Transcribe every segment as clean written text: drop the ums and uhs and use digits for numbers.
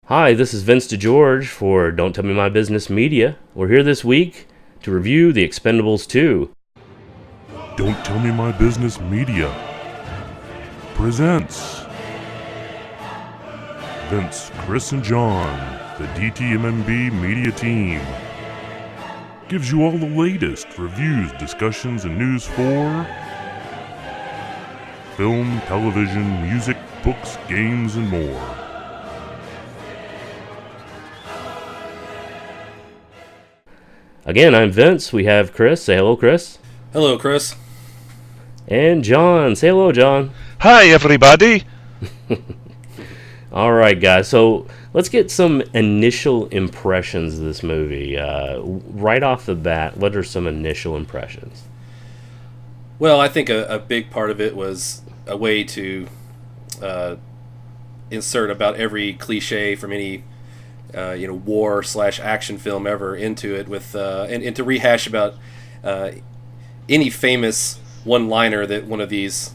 Hi, this is Vince DeGeorge for Don't Tell Me My Business Media. We're here this week to review The Expendables 2. Don't Tell Me My Business Media presents Vince, Chris, and John, the DTMMB media team, gives you all the latest reviews, discussions, and news for film, television, music, books, games, and more. Again, I'm Vince. We have Chris. Say hello, Chris. Hello, Chris. And John. Say hello, John. Hi, everybody. All right, guys. So let's get some initial impressions of this movie. Right off the bat, what are some initial impressions? Well, I think a big part of it was a way to insert about every cliche from any war/action film ever into it, with and to rehash about any famous one-liner that one of these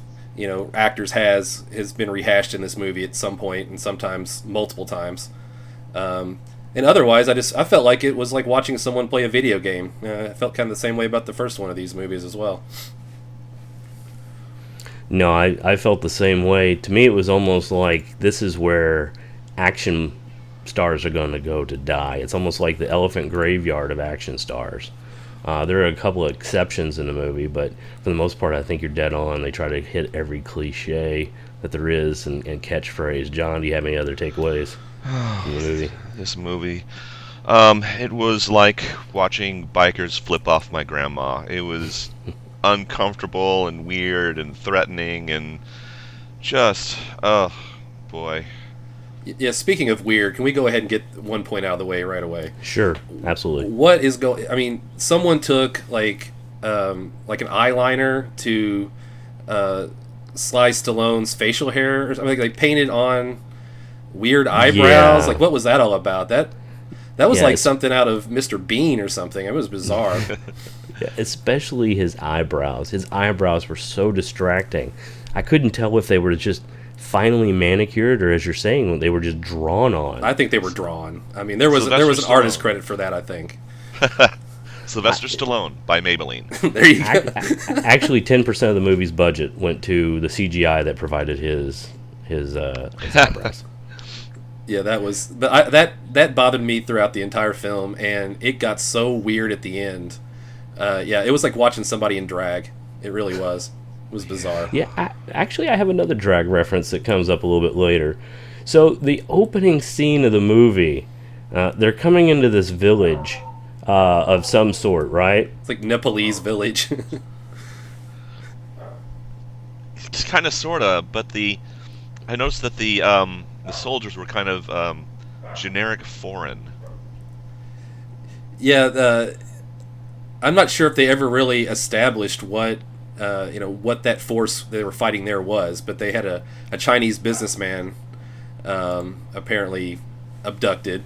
actors has been rehashed in this movie at some point, and sometimes multiple times. And otherwise, I felt like it was like watching someone play a video game. I felt kind of the same way about the first one of these movies as well. No, I felt the same way. To me, it was almost like this is where action stars are going to go to die. It's almost like the elephant graveyard of action stars. There are a couple of exceptions in the movie, but for the most part, I think you're dead on. They try to hit every cliche that there is and catchphrase. John, do you have any other takeaways from the movie? This movie, it was like watching bikers flip off my grandma. It was uncomfortable and weird and threatening and just, oh boy. Yeah, speaking of weird, can we go ahead and get one point out of the way right away? Sure, absolutely. What is going? I mean, someone took like an eyeliner to Sly Stallone's facial hair, or something, like painted on weird eyebrows. Yeah. Like, what was that all about? That was Yeah, like something out of Mr. Bean or something. It was bizarre. Yeah, especially his eyebrows. His eyebrows were so distracting. I couldn't tell if they were just finally manicured, or as you're saying, they were just drawn on. I think they were drawn. I mean, there was an artist credit for that, I think. Sylvester Stallone by Maybelline. There you go. Actually, 10% of the movie's budget went to the CGI that provided his eyebrows. Yeah, that bothered me throughout the entire film, and it got so weird at the end. Yeah, it was like watching somebody in drag. It really was. It was bizarre. Yeah, I have another drag reference that comes up a little bit later. So the opening scene of the movie, they're coming into this village of some sort, right? It's like Nepalese village. It's kind of, sort of, but I noticed that the soldiers were kind of generic foreign. Yeah, I'm not sure if they ever really established what that force they were fighting there was, but they had a Chinese businessman apparently abducted,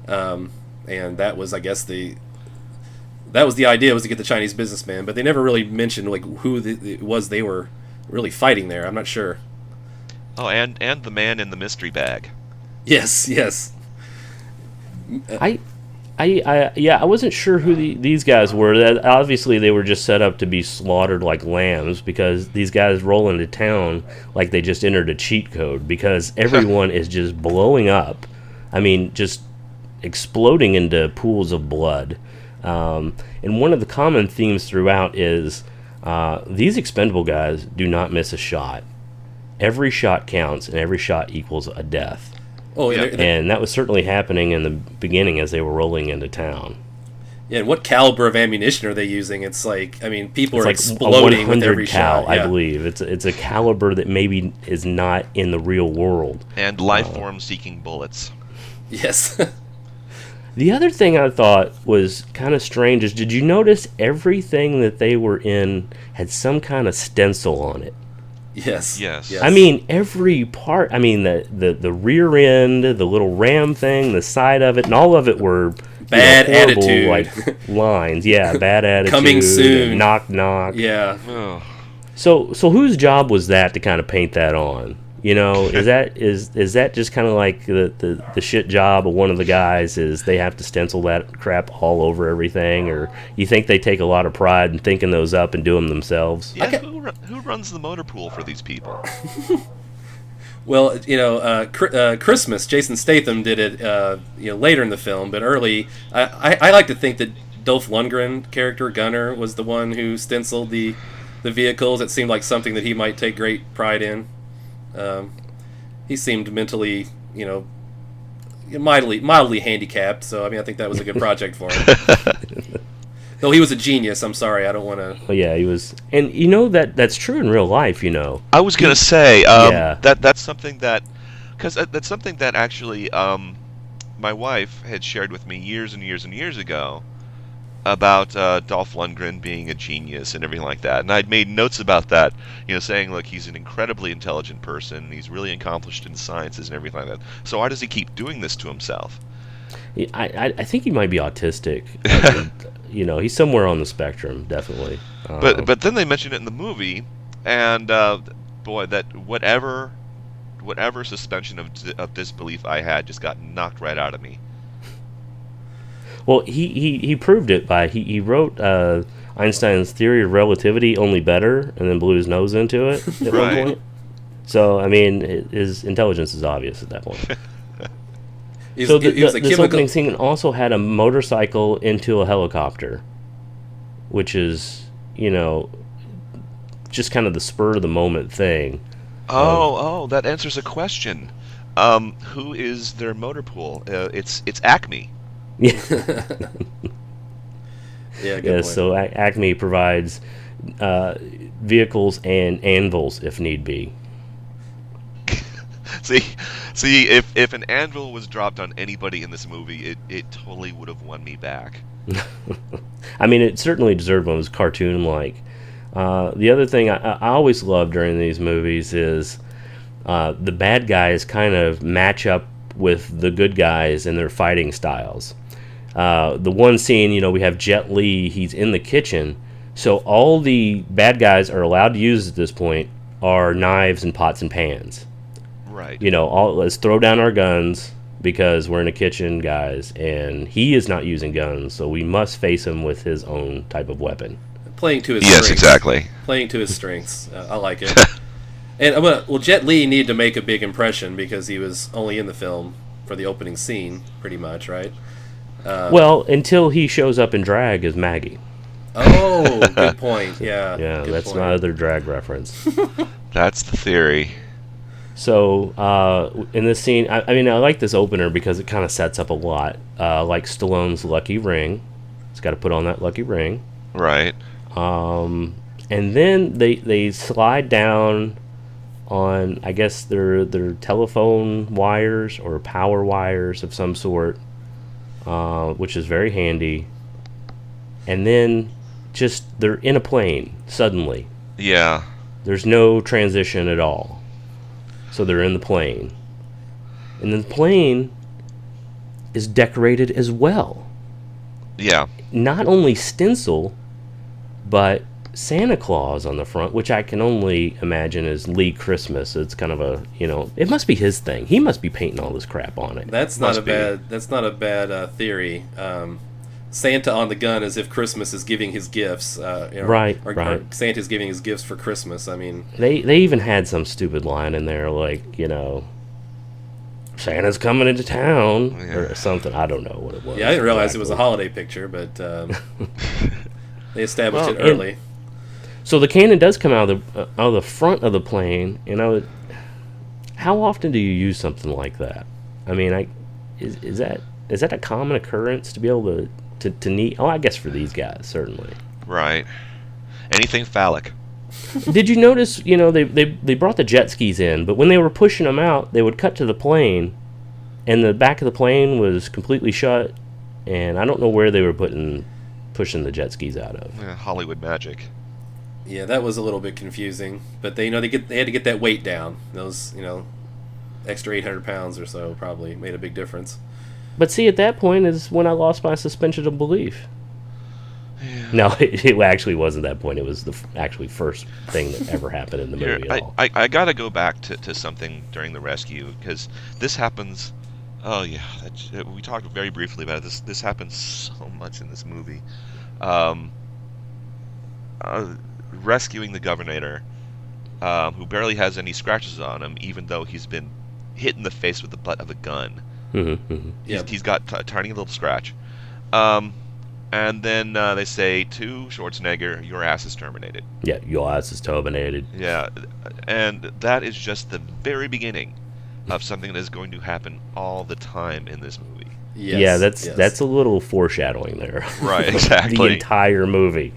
and that was, I guess, the idea, was to get the Chinese businessman, but they never really mentioned like who it was they were really fighting there. I'm not sure. Oh, and the man in the mystery bag. Yes. I wasn't sure who these guys were. Obviously, they were just set up to be slaughtered like lambs, because these guys roll into town like they just entered a cheat code, because everyone is just blowing up. I mean, just exploding into pools of blood. And one of the common themes throughout is these expendable guys do not miss a shot. Every shot counts, and every shot equals a death. Oh, yeah. And that was certainly happening in the beginning as they were rolling into town. Yeah, and what caliber of ammunition are they using? It's like, I mean, people It's are like exploding a 100 with every cal, shot. I Yeah. believe. It's a caliber that maybe is not in the real world. And life form seeking bullets. Yes. The other thing I thought was kind of strange is, did you notice everything that they were in had some kind of stencil on it? Yes. I mean, every part. I mean, the rear end, the little ram thing, the side of it, and all of it were bad horrible, attitude, like lines. Yeah, bad attitude. Coming soon. Knock knock. Yeah. Oh. So whose job was that to kind of paint that on? You know, is that just kind of like the shit job of one of the guys is they have to stencil that crap all over everything, or you think they take a lot of pride in thinking those up and do them themselves? Yeah, who runs the motor pool for these people? Well, Christmas. Jason Statham did it, later in the film, but early. I like to think that Dolph Lundgren character Gunner was the one who stenciled the vehicles. It seemed like something that he might take great pride in. He seemed mentally, mildly handicapped. So I think that was a good project for him. Though he was a genius. I'm sorry, I don't want to. Oh, yeah, he was, and that's true in real life. I was gonna say Yeah. that's something that, because that's something that actually my wife had shared with me years and years and years ago about Dolph Lundgren being a genius and everything like that, and I'd made notes about that, saying, look, he's an incredibly intelligent person, he's really accomplished in sciences and everything like that. So why does he keep doing this to himself? I think he might be autistic. He's somewhere on the spectrum, definitely. But then they mentioned it in the movie, and boy, that whatever suspension of disbelief I had just got knocked right out of me. Well, he proved it by he wrote Einstein's theory of relativity only better, and then blew his nose into it at Right. one point. So his intelligence is obvious at that point. So this opening scene also had a motorcycle into a helicopter, which is, just kind of the spur of the moment thing. That answers a question. Who is their motor pool? It's Acme. Yeah. Yeah, good Yeah. point. So Acme provides vehicles and anvils if need be. See, if an anvil was dropped on anybody in this movie, it totally would have won me back. It certainly deserved one. It was cartoon-like. The other thing I always love during these movies is the bad guys kind of match up with the good guys in their fighting styles. The one scene, we have Jet Li, he's in the kitchen, so all the bad guys are allowed to use at this point are knives and pots and pans. Right. Let's throw down our guns because we're in a kitchen, guys, and he is not using guns, so we must face him with his own type of weapon. Playing to his Yes, strengths. exactly. Playing to his strengths. I like it. And Jet Li needed to make a big impression because he was only in the film for the opening scene, pretty much, right? Well, until he shows up in drag as Maggie. Oh, good point. Yeah. Yeah, good that's point. my other drag reference. That's the theory. So, in this scene, I like this opener because it kind of sets up a lot. Like Stallone's lucky ring. He's got to put on that lucky ring. Right. And then they slide down on, I guess, their telephone wires or power wires of some sort, which is very handy. And then just they're in a plane suddenly. Yeah. There's no transition at all. So they're in the plane. And then the plane is decorated as well. Yeah. Not only stencil, but Santa Claus on the front, which I can only imagine is Lee Christmas. It's kind of a, it must be his thing. He must be painting all this crap on it. That's not a bad theory. Santa on the gun as if Christmas is giving his gifts. Right. Or Santa's giving his gifts for Christmas. They even had some stupid line in there like, Santa's coming into town or something. I don't know what it was. Yeah, I didn't realize it exactly. was a holiday picture, but they established it early. So the cannon does come out of the front of the plane, and how often do you use something like that? Is that a common occurrence to be able to need? Oh, I guess for these guys certainly. Right. Anything phallic. Did you notice? They brought the jet skis in, but when they were pushing them out, they would cut to the plane, and the back of the plane was completely shut, and I don't know where they were pushing the jet skis out of. Yeah, Hollywood magic. Yeah, that was a little bit confusing, but they had to get that weight down. Those extra 800 pounds or so probably made a big difference. But see, at that point is when I lost my suspension of belief. No, it actually wasn't that point. It was the actually first thing that ever happened in the Here, movie at all. I gotta go back to something during the rescue, because this happens. Oh yeah, we talked very briefly about it. This happens so much in this movie. Um, Rescuing the governor, who barely has any scratches on him, even though he's been hit in the face with the butt of a gun. He's got a tiny little scratch. And then they say to Schwarzenegger, "Your ass is terminated." Yeah, your ass is terminated. Yeah, and that is just the very beginning of something that is going to happen all the time in this movie. Yes, Yeah, yes. that's a little foreshadowing there. Right, exactly. The entire movie.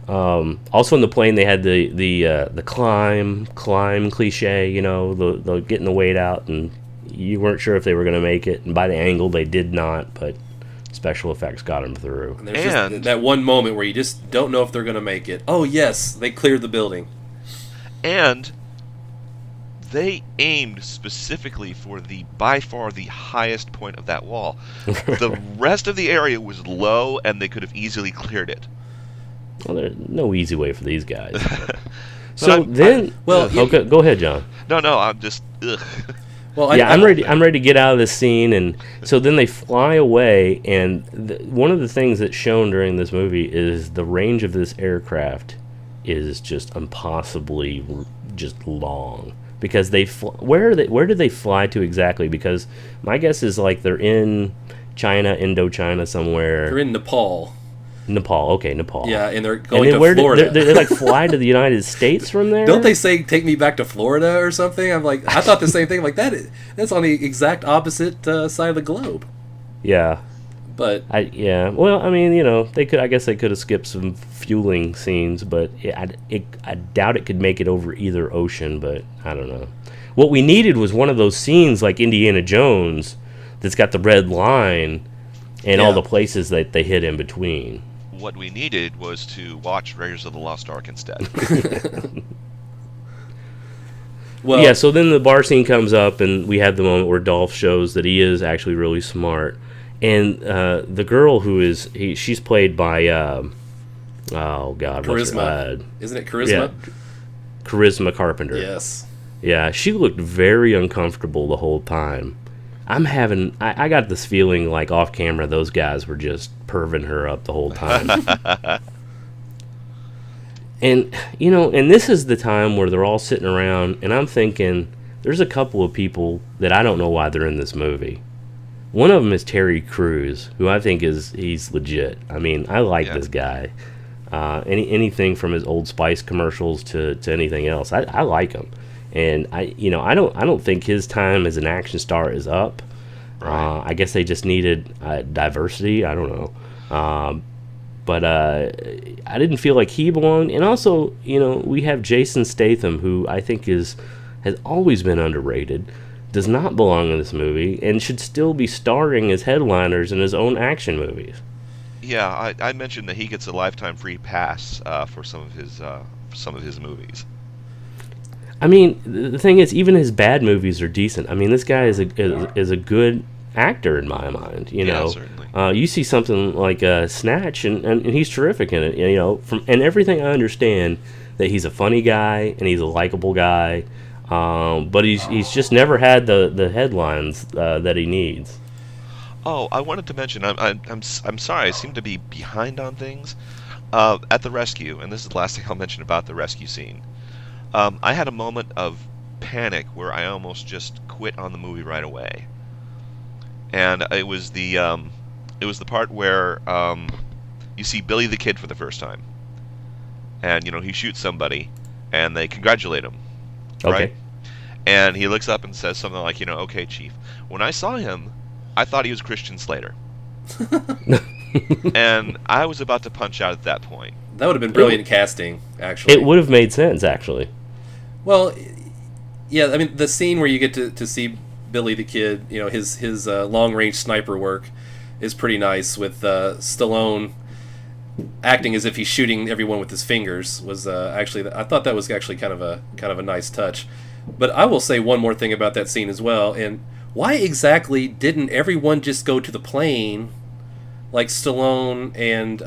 Also in the plane they had the climb cliche, the getting the weight out, and you weren't sure if they were going to make it, and by the angle they did not, but special effects got them through. And there's just that one moment where you just don't know if they're going to make it. Oh yes, they cleared the building. And they aimed specifically for by far the highest point of that wall. The rest of the area was low, and they could have easily cleared it. Well, there's no easy way for these guys. Go ahead, John. No, I'm just ugh. Well, I'm ready to get out of this scene, and so then they fly away, and one of the things that's shown during this movie is the range of this aircraft is just impossibly just long, because where did they fly to exactly? Because my guess is like they're in China, Indochina somewhere. They're in Nepal. Okay, Nepal. Yeah, and they're going to Florida. They like fly to the United States from there? Don't they say take me back to Florida or something? I'm like, I thought the same thing. I'm like that's on the exact opposite side of the globe. Yeah. But well, I mean, I guess they could have skipped some fueling scenes, but I doubt it could make it over either ocean, but I don't know. What we needed was one of those scenes like Indiana Jones that's got the red line and all the places that they hit in between. What we needed was to watch Raiders of the Lost Ark instead. Well, yeah, so then the bar scene comes up, and we have the moment where Dolph shows that he is actually really smart. And the girl she's played by, oh God, Charisma. Isn't it Charisma? Yeah, Charisma Carpenter. Yes. Yeah, she looked very uncomfortable the whole time. I got this feeling like off camera those guys were just perving her up the whole time. And, and this is the time where they're all sitting around, and I'm thinking, there's a couple of people that I don't know why they're in this movie. One of them is Terry Crews, who I think he's legit. I mean, I like this guy. Anything from his Old Spice commercials to anything else, I like him. And I don't think his time as an action star is up. Right. I guess they just needed diversity. I don't know. But I didn't feel like he belonged. And also, we have Jason Statham, who I think has always been underrated, does not belong in this movie, and should still be starring as headliners in his own action movies. Yeah, I mentioned that he gets a lifetime free pass for some of his movies. I mean, the thing is, even his bad movies are decent. I mean, this guy is a good actor in my mind. Yeah, certainly. You see something like Snatch, and he's terrific in it. From everything I understand, that he's a funny guy and he's a likable guy, but he's just never had the headlines that he needs. Oh, I wanted to mention, I'm sorry, I seem to be behind on things. At the rescue, and this is the last thing I'll mention about the rescue scene. I had a moment of panic where I almost just quit on the movie right away, and it was the part where you see Billy the Kid for the first time, and he shoots somebody, and they congratulate him, right? And he looks up and says something like, "Okay, Chief. When I saw him, I thought he was Christian Slater," and I was about to punch out at that point. That would have been brilliant casting, actually. It would have made sense, actually. Well, yeah, I mean, the scene where you get to see Billy the Kid, his long-range sniper work is pretty nice, with Stallone acting as if he's shooting everyone with his fingers. Was actually, I thought that was actually kind of a nice touch. But I will say one more thing about that scene as well, and why exactly didn't everyone just go to the plane like Stallone and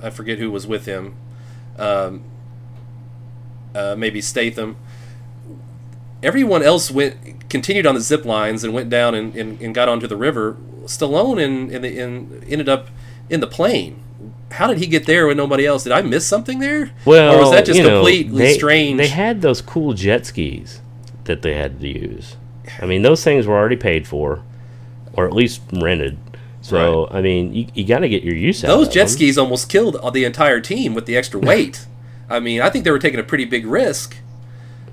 I forget who was with him, um, maybe Statham. Everyone else continued on the zip lines and went down and got onto the river. Stallone ended up in the plane. How did he get there with nobody else? Did I miss something there? Well, or was that just completely strange? They had those cool jet skis that they had to use. I mean, those things were already paid for, or at least rented. So, right. I mean, you got to get your use out of them. Those jet skis almost killed the entire team with the extra weight. I mean, I think they were taking a pretty big risk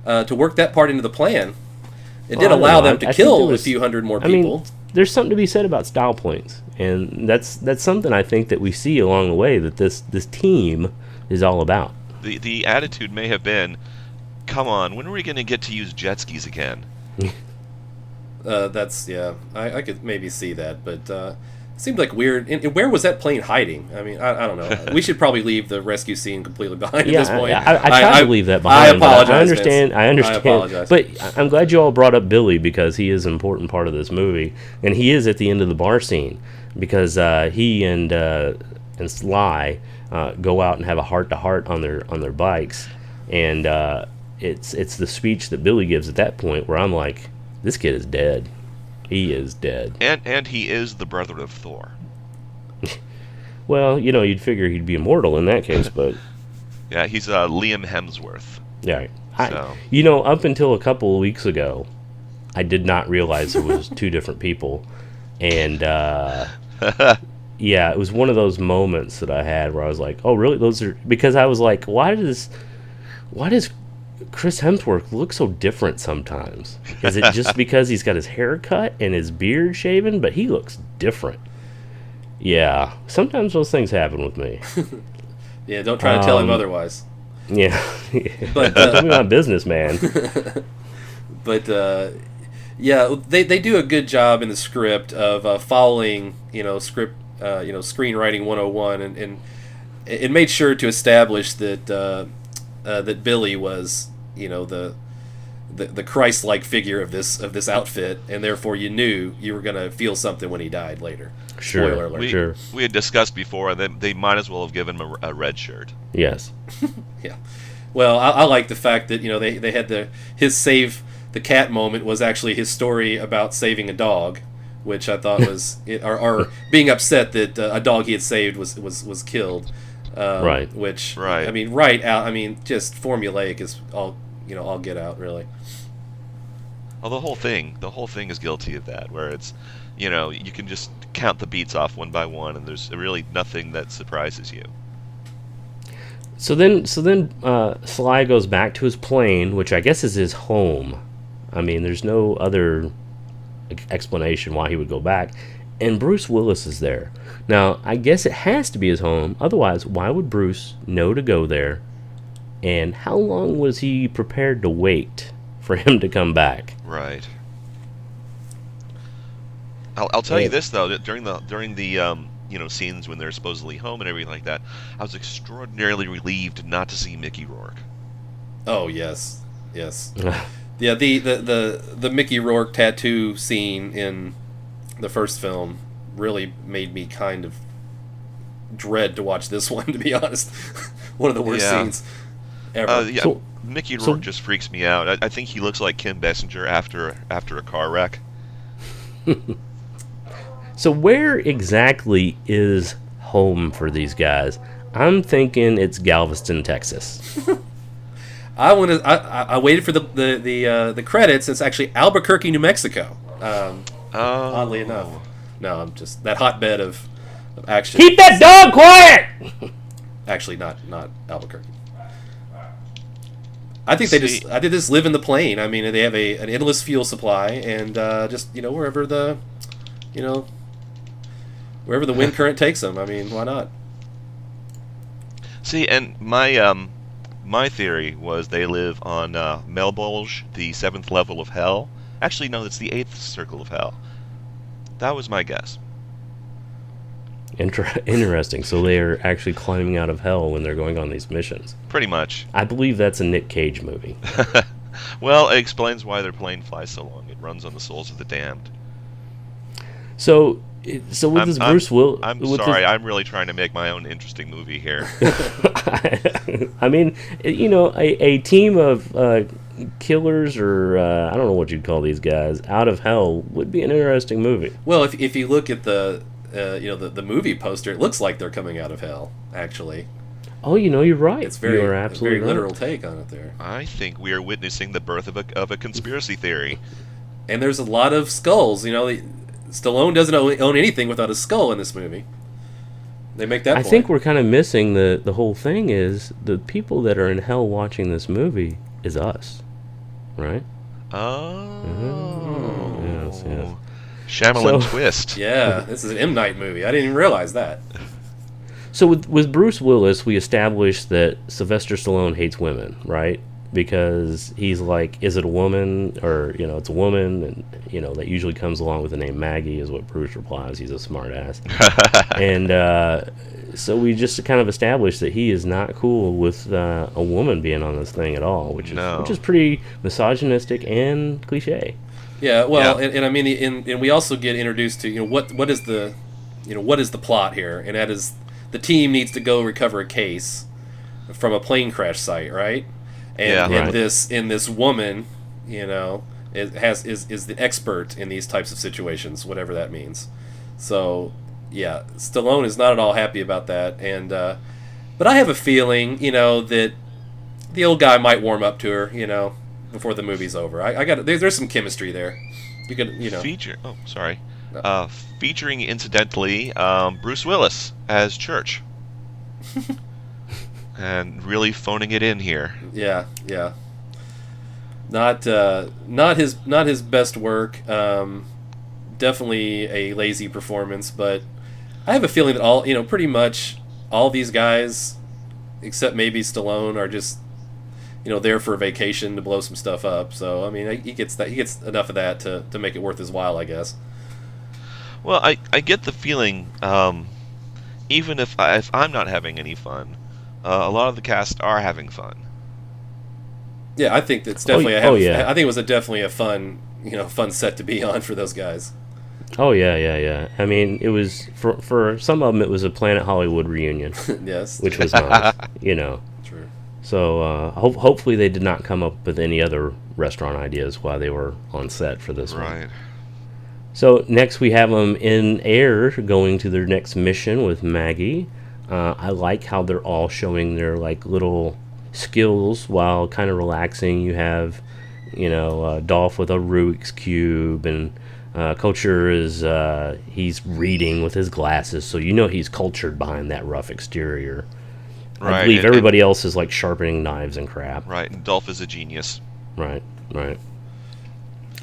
to work that part into the plan. It did allow them to kill a few hundred more people. I mean, there's something to be said about style points, and that's something I think that we see along the way that this team is all about. The attitude may have been, come on, when are we going to get to use jet skis again? I could maybe see that, but it seemed like weird. And where was that plane hiding? I mean, I don't know. We should probably leave the rescue scene completely behind at this point. I tried to leave that behind. I apologize. I understand. I apologize. But I'm glad you all brought up Billy because he is an important part of this movie, and he is at the end of the bar scene because he and Sly go out and have a heart-to-heart on their bikes, and it's the speech that Billy gives at that point where I'm like, this kid is dead. He is dead. And he is the brother of Thor. Well, you'd figure he'd be immortal in that case, but... Yeah, he's Liam Hemsworth. Yeah. So. Up until a couple of weeks ago, I did not realize it was two different people. And, yeah, it was one of those moments that I had where I was like, oh, really? Those are... Because I was like, why does Chris Hemsworth looks so different sometimes? Is it just because he's got his hair cut and his beard shaven? But he looks different. Yeah, sometimes those things happen with me. Yeah, don't try to tell him otherwise. Yeah, but tell me my business, man. But yeah, they do a good job in the script of following screenwriting 101, and it made sure to establish that that Billy was the Christ-like figure of this outfit, and therefore you knew you were going to feel something when he died later. Sure. Spoiler alert. We had discussed before that they might as well have given him a red shirt. Yes. Yeah. Well, I like the fact that they had his save the cat moment was actually his story about saving a dog, which I thought was or being upset that a dog he had saved was killed. Right. Which, right. I mean, right out. I mean, just formulaic is all get out, really. Well, the whole thing is guilty of that, where it's, you can just count the beats off one by one, and there's really nothing that surprises you. So then, Sly goes back to his plane, which I guess is his home. I mean, there's no other explanation why he would go back. And Bruce Willis is there. Now, I guess it has to be his home. Otherwise, why would Bruce know to go there? And how long was he prepared to wait for him to come back? Right. I'll tell you this though. During the scenes when they're supposedly home and everything like that, I was extraordinarily relieved not to see Mickey Rourke. Oh yes. Yeah. The Mickey Rourke tattoo scene in the first film really made me kind of dread to watch this one, to be honest. One of the worst scenes ever. Mickey Rourke just freaks me out. I think he looks like Kim Basinger after a car wreck. So where exactly is home for these guys? I'm thinking it's Galveston, Texas. I waited for the credits. It's actually Albuquerque, New Mexico. Oddly enough. No, I'm just that hotbed of action. Keep that dog quiet. Actually, not Albuquerque. I think they just live in the plane. I mean, they have an endless fuel supply, and just wherever the wind current takes them. I mean, why not? See, and my theory was they live on Melbolge, the 7th level of hell. Actually, no, it's the 8th circle of hell. That was my guess. Interesting. So they're actually climbing out of hell when they're going on these missions. Pretty much. I believe that's a Nick Cage movie. Well, it explains why their plane flies so long. It runs on the souls of the damned. So So with this Bruce Will, I'm sorry. I'm really trying to make my own interesting movie here. I mean, you know, a team of killers, or I don't know what you'd call these guys, out of hell would be an interesting movie. Well, if you look at the the movie poster, it looks like they're coming out of hell. Actually, Oh, you know, you're right. it's very you're a absolutely very right. literal take on it there. I think we are witnessing the birth of a conspiracy theory. And there's a lot of skulls. You know, Stallone doesn't own anything without a skull in this movie. They make that I point. think we're kind of missing the whole thing is the people that are in hell watching this movie is us, right? Oh. Yes, yes. Shyamalan So- twist. Yeah, this is an M. Night movie. I didn't even realize that. So with Bruce Willis, we established that Sylvester Stallone hates women, right? Because he's like, is it a woman? Or, you know, it's a woman, and, you know, that usually comes along with the name Maggie, is what Bruce replies. He's a smart ass. And so we just kind of established that he is not cool with a woman being on this thing at all, which is pretty misogynistic and cliche. Yeah, well, Yeah. And I mean, and we also get introduced to, you know, what is the plot here, and that is the team needs to go recover a case from a plane crash site, right? And, Yeah. and Right. this woman, you know, is the expert in these types of situations, whatever that means. So yeah, Stallone is not at all happy about that, and but I have a feeling, you know, that the old guy might warm up to her, you know, before the movie's over. I got there's some chemistry there. You could, you know, Featuring incidentally Bruce Willis as Church. And really phoning it in here. yeah. Not his best work. Definitely a lazy performance, but I have a feeling that pretty much all these guys, except maybe Stallone, are just, you know, there for a vacation to blow some stuff up. So I mean, he gets enough of that to make it worth his while, I guess. Well, I get the feeling, even if I'm not having any fun, a lot of the cast are having fun. Yeah, I think that's definitely. yeah. I think it was definitely a fun set to be on for those guys. Oh, yeah. I mean, it was, for some of them, it was a Planet Hollywood reunion, Yes, which was nice, you know. true. So hopefully they did not come up with any other restaurant ideas while they were on set for this one. Right. So next we have them in air going to their next mission with Maggie. I like how they're all showing their like little skills while kind of relaxing. You have, you know, Dolph with a Rubik's Cube, and Culture is he's reading with his glasses, so you know he's cultured behind that rough exterior. I Right, believe and- everybody else is like sharpening knives and crap. Right, and Dolph is a genius. Right.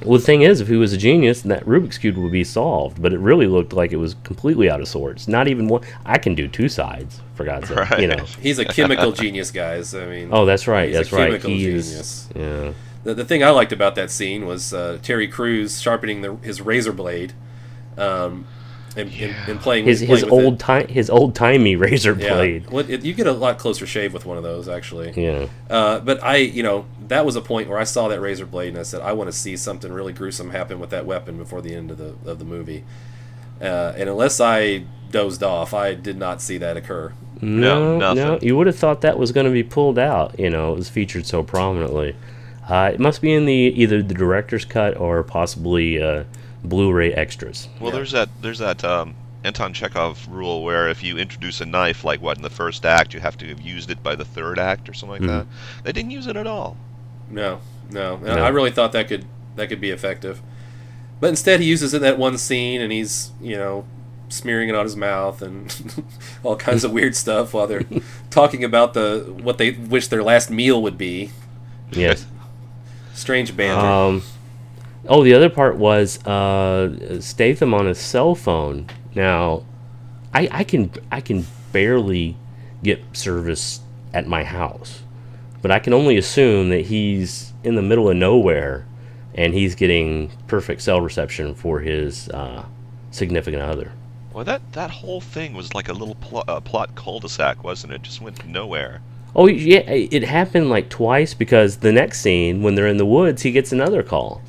Well, the thing is, if he was a genius, that Rubik's Cube would be solved. But it really looked like it was completely out of sorts. Not even one. I can do two sides, for God's sake. Right. You know. He's a chemical genius, guys. I mean, Oh, that's right. he's That's a right. chemical He genius. is. Yeah. The thing I liked about that scene was Terry Crews sharpening his razor blade, and playing His playing with it. his old timey razor Yeah. blade. Well, you get a lot closer shave with one of those, actually. Yeah. But that was a point where I saw that razor blade and I said, I want to see something really gruesome happen with that weapon before the end of the movie. And unless I dozed off, I did not see that occur. No, No. nothing. You would have thought that was going to be pulled out. You know, it was featured so prominently. It must be in either the director's cut or possibly Blu-ray extras. Well, Yeah. there's that Anton Chekhov rule where if you introduce a knife, like in the first act, you have to have used it by the third act or something like that. They didn't use it at all. No. And No. I really thought that could be effective. But instead, he uses it in that one scene, and he's, you know, smearing it on his mouth and all kinds of weird stuff while they're talking about what they wish their last meal would be. Yes. Strange banter. The other part was Statham on his cell phone. Now, I can barely get service at my house, but I can only assume that he's in the middle of nowhere, and he's getting perfect cell reception for his significant other. Well, that whole thing was like a little plot cul-de-sac, wasn't it? Just went nowhere. Oh yeah, it happened like twice, because the next scene when they're in the woods, he gets another call.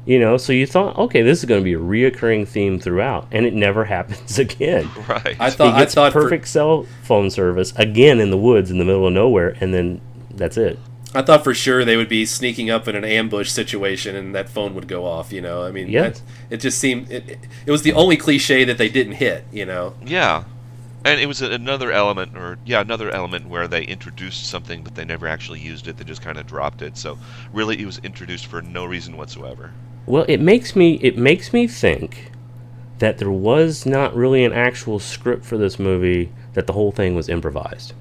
You know, so you thought, okay, this is going to be a reoccurring theme throughout, and it never happens again. Right. I He thought gets for, perfect cell phone service again in the woods in the middle of nowhere, and then that's it. I thought for sure they would be sneaking up in an ambush situation and that phone would go off, you know. I mean, Yeah. it just seemed it was the only cliche that they didn't hit, you know. Yeah. And it was another element, another element where they introduced something, but they never actually used it. They just kind of dropped it. So really, it was introduced for no reason whatsoever. Well, it makes me think that there was not really an actual script for this movie, that the whole thing was improvised.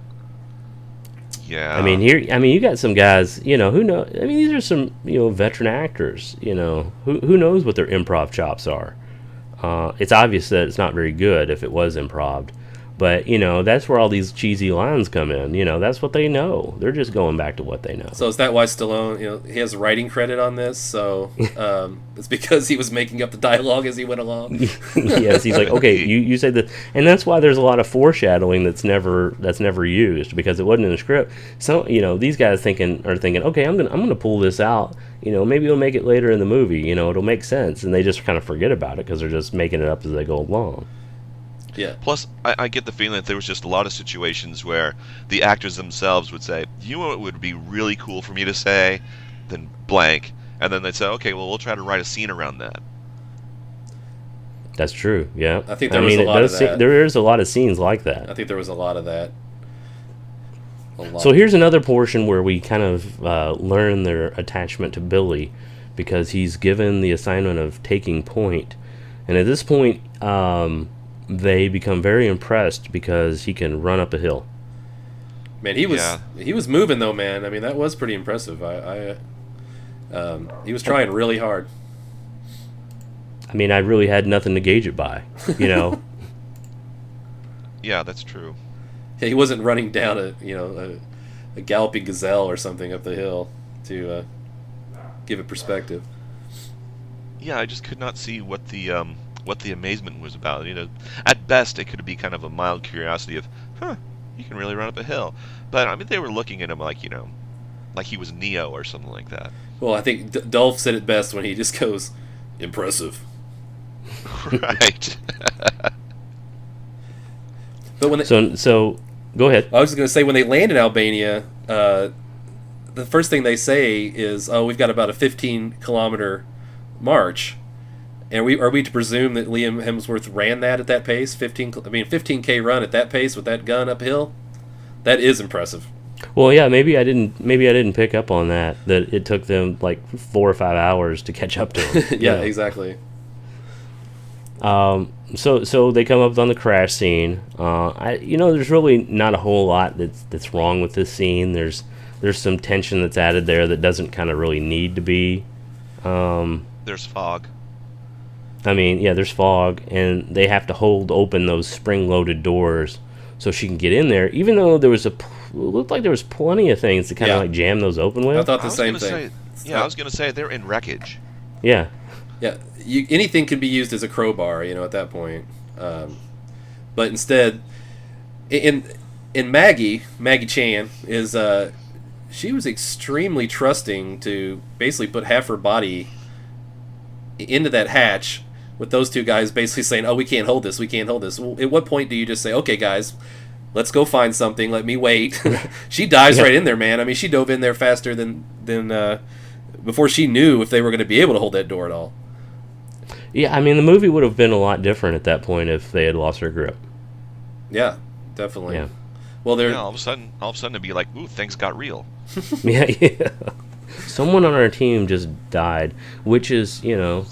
Yeah. I mean, you got some guys, you know, who know. I mean, these are some, you know, veteran actors, you know, who knows what their improv chops are. It's obvious that it's not very good if it was improv, but you know, that's where all these cheesy lines come in. You know, that's what they know. They're just going back to what they know. So is that why Stallone, you know, he has writing credit on this? So it's because he was making up the dialogue as he went along. Yes, he's like, okay, you said that, and that's why there's a lot of foreshadowing that's never used, because it wasn't in the script. So you know, these guys are thinking, okay, I'm gonna pull this out. You know, maybe we'll make it later in the movie. You know, it'll make sense, and they just kind of forget about it because they're just making it up as they go along. Yeah. Plus, I get the feeling that there was just a lot of situations where the actors themselves would say, you know what would be really cool for me to say? Then blank. And then they'd say, okay, well, we'll try to write a scene around that. That's true. Yeah, I think there was a lot of that. There is a lot of scenes like that. I think there was a lot of that. So here's another portion where we kind of learn their attachment to Billy, because he's given the assignment of taking point, and at this point, they become very impressed because he can run up a hill. Man, he was moving though, man. I mean, that was pretty impressive. He was trying really hard. I mean, I really had nothing to gauge it by, you know. Yeah, that's true. He wasn't running down a galloping gazelle or something up the hill to give it perspective. Yeah, I just could not see what the amazement was about. You know, at best it could be kind of a mild curiosity of, you can really run up a hill. But I mean, they were looking at him like, you know, like he was Neo or something like that. Well, I think Dolph said it best when he just goes, impressive. Right. But when so go ahead. I was just going to say, when they land in Albania, the first thing they say is, "Oh, we've got about a 15-kilometer march." And are we to presume that Liam Hemsworth ran that at that pace? 15K run at that pace with that gun uphill? That is impressive. Well, yeah, maybe I didn't pick up on that it took them like 4 or 5 hours to catch up to him. Yeah, exactly. So they come up on the crash scene. There's really not a whole lot that's wrong with this scene. There's some tension that's added there that doesn't kind of really need to be. There's fog. I mean, yeah, there's fog, and they have to hold open those spring-loaded doors so she can get in there, even though it looked like there was plenty of things to kind of like jam those open with. I thought the same thing. I was going to say they're in wreckage. Yeah. Yeah, anything can be used as a crowbar, you know, at that point. But instead, in Maggie Chan is she was extremely trusting to basically put half her body into that hatch, with those two guys basically saying, "Oh, we can't hold this. We can't hold this." Well, at what point do you just say, "Okay, guys, let's go find something. Let me wait"? She dives right in there, man. I mean, she dove in there faster than before she knew if they were going to be able to hold that door at all. Yeah, I mean, the movie would have been a lot different at that point if they had lost their grip. Yeah, definitely. Yeah. Well, all of a sudden it'd be like, ooh, things got real. Yeah. Someone on our team just died, which is, you know,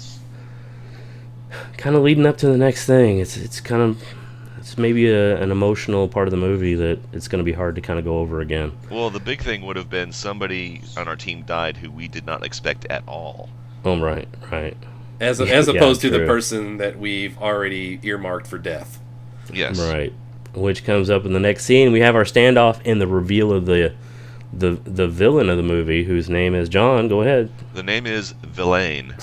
kind of leading up to the next thing. It's maybe an emotional part of the movie that it's going to be hard to kind of go over again. Well, the big thing would have been somebody on our team died who we did not expect at all. Oh, right. As opposed to the person that we've already earmarked for death. Yes. Right. Which comes up in the next scene. We have our standoff and the reveal of the villain of the movie, whose name is John. Go ahead. The name is Villain.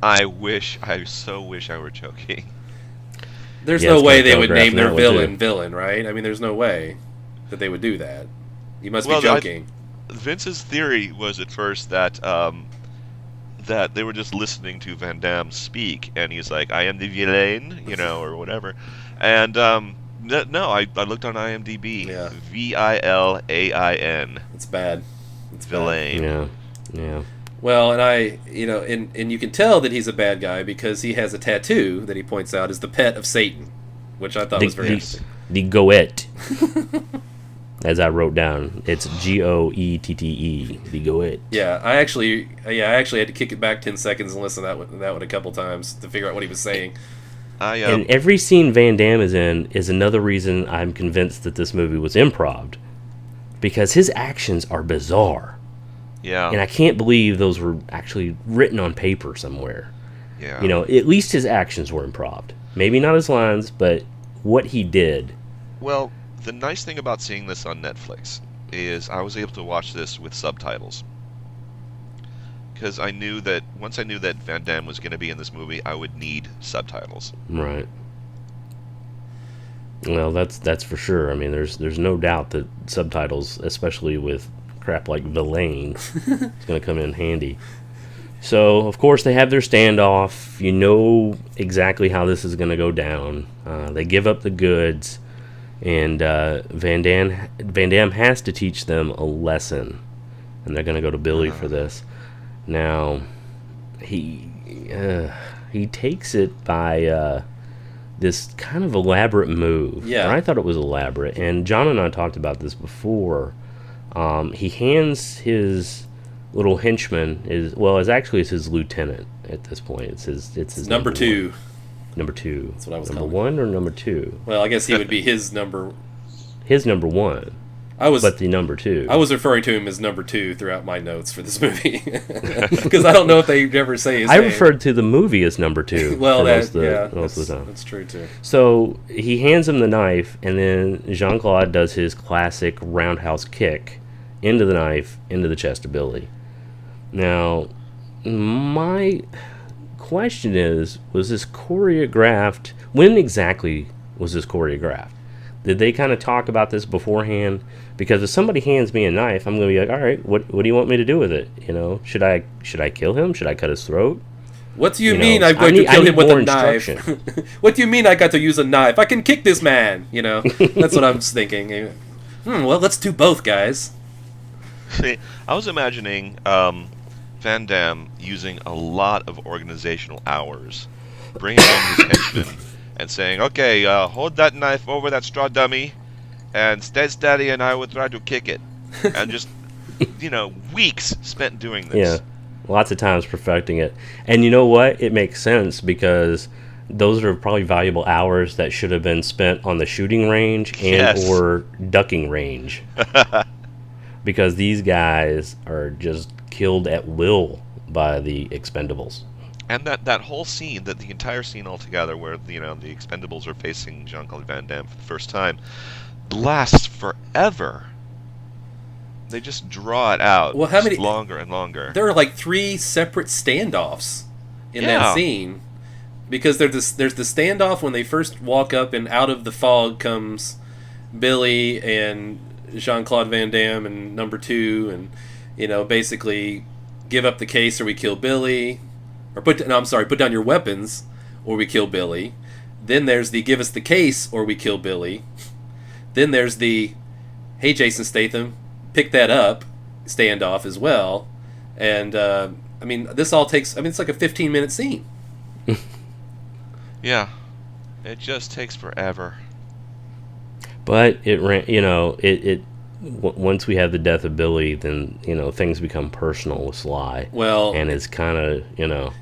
I so wish I were joking. There's no way they would name their villain, right? I mean, there's no way that they would do that. You must be joking. Vince's theory was at first that that they were just listening to Van Damme speak, and he's like, "I am the villain," or whatever. And no, I looked on IMDb. Yeah. Villain. It's bad. It's bad. Villain. Yeah. Well, and and you can tell that he's a bad guy because he has a tattoo that he points out is the pet of Satan, which I thought was very interesting. The Goethe. As I wrote down, it's Goette. The Goethe. Yeah, I actually had to kick it back 10 seconds and listen to that one a couple times to figure out what he was saying. And every scene Van Damme is in is another reason I'm convinced that this movie was improv, because his actions are bizarre. Yeah. And I can't believe those were actually written on paper somewhere. Yeah. At least his actions were improv. Maybe not his lines, but what he did. Well, the nice thing about seeing this on Netflix is I was able to watch this with subtitles. Because once I knew that Van Damme was going to be in this movie, I would need subtitles. Right. Well, that's for sure. I mean, there's no doubt that subtitles, especially with crap like Villain, is going to come in handy. So, of course, they have their standoff. You know exactly how this is going to go down. They give up the goods, and Van Damme has to teach them a lesson, and they're going to go to Billy for this. Now, he takes it by this kind of elaborate move. Yeah. And I thought it was elaborate, and John and I talked about this before. He hands his little henchman it's his lieutenant at this point. It's his number two. Number two. That's what I was number calling one or number two. Well, I guess he would be his number. His number one. But the number two. I was referring to him as number two throughout my notes for this movie because I don't know if they ever say his name. I referred to the movie as number two. Well, most of the time. That's true too. So he hands him the knife, and then Jean-Claude does his classic roundhouse kick into the knife, into the chest of Billy. Now, my question is, was this choreographed? When exactly was this choreographed? Did they kind of talk about this beforehand? Because if somebody hands me a knife, I'm going to be like, all right, what do you want me to do with it? Should I kill him? Should I cut his throat? What do you mean I'm going to kill him with a knife? What do you mean I got to use a knife? I can kick this man, That's what I'm thinking. Well, let's do both, guys. See, I was imagining Van Damme using a lot of organizational hours, bringing in his henchmen, and saying, okay, hold that knife over that straw dummy, and stay steady, and I will try to kick it. And just, weeks spent doing this. Yeah, lots of times perfecting it. And you know what? It makes sense, because those are probably valuable hours that should have been spent on the shooting range or ducking range. Because these guys are just killed at will by the Expendables. And that whole scene, the entire scene altogether, where the Expendables are facing Jean-Claude Van Damme for the first time, lasts forever. They just draw it out. Well, how many longer and longer? There are like 3 separate standoffs in that scene, because there's the standoff when they first walk up, and out of the fog comes Billy and Jean-Claude Van Damme and number 2, and basically give up the case or we kill Billy, or put down your weapons or we kill Billy. Then there's the give us the case or we kill Billy. Then there's the hey Jason Statham, pick that up standoff as well. And this all takes, it's like a 15-minute scene. Yeah, it just takes forever. But it ran, once we have the death of Billy, then things become personal with Sly. Well, and it's kind of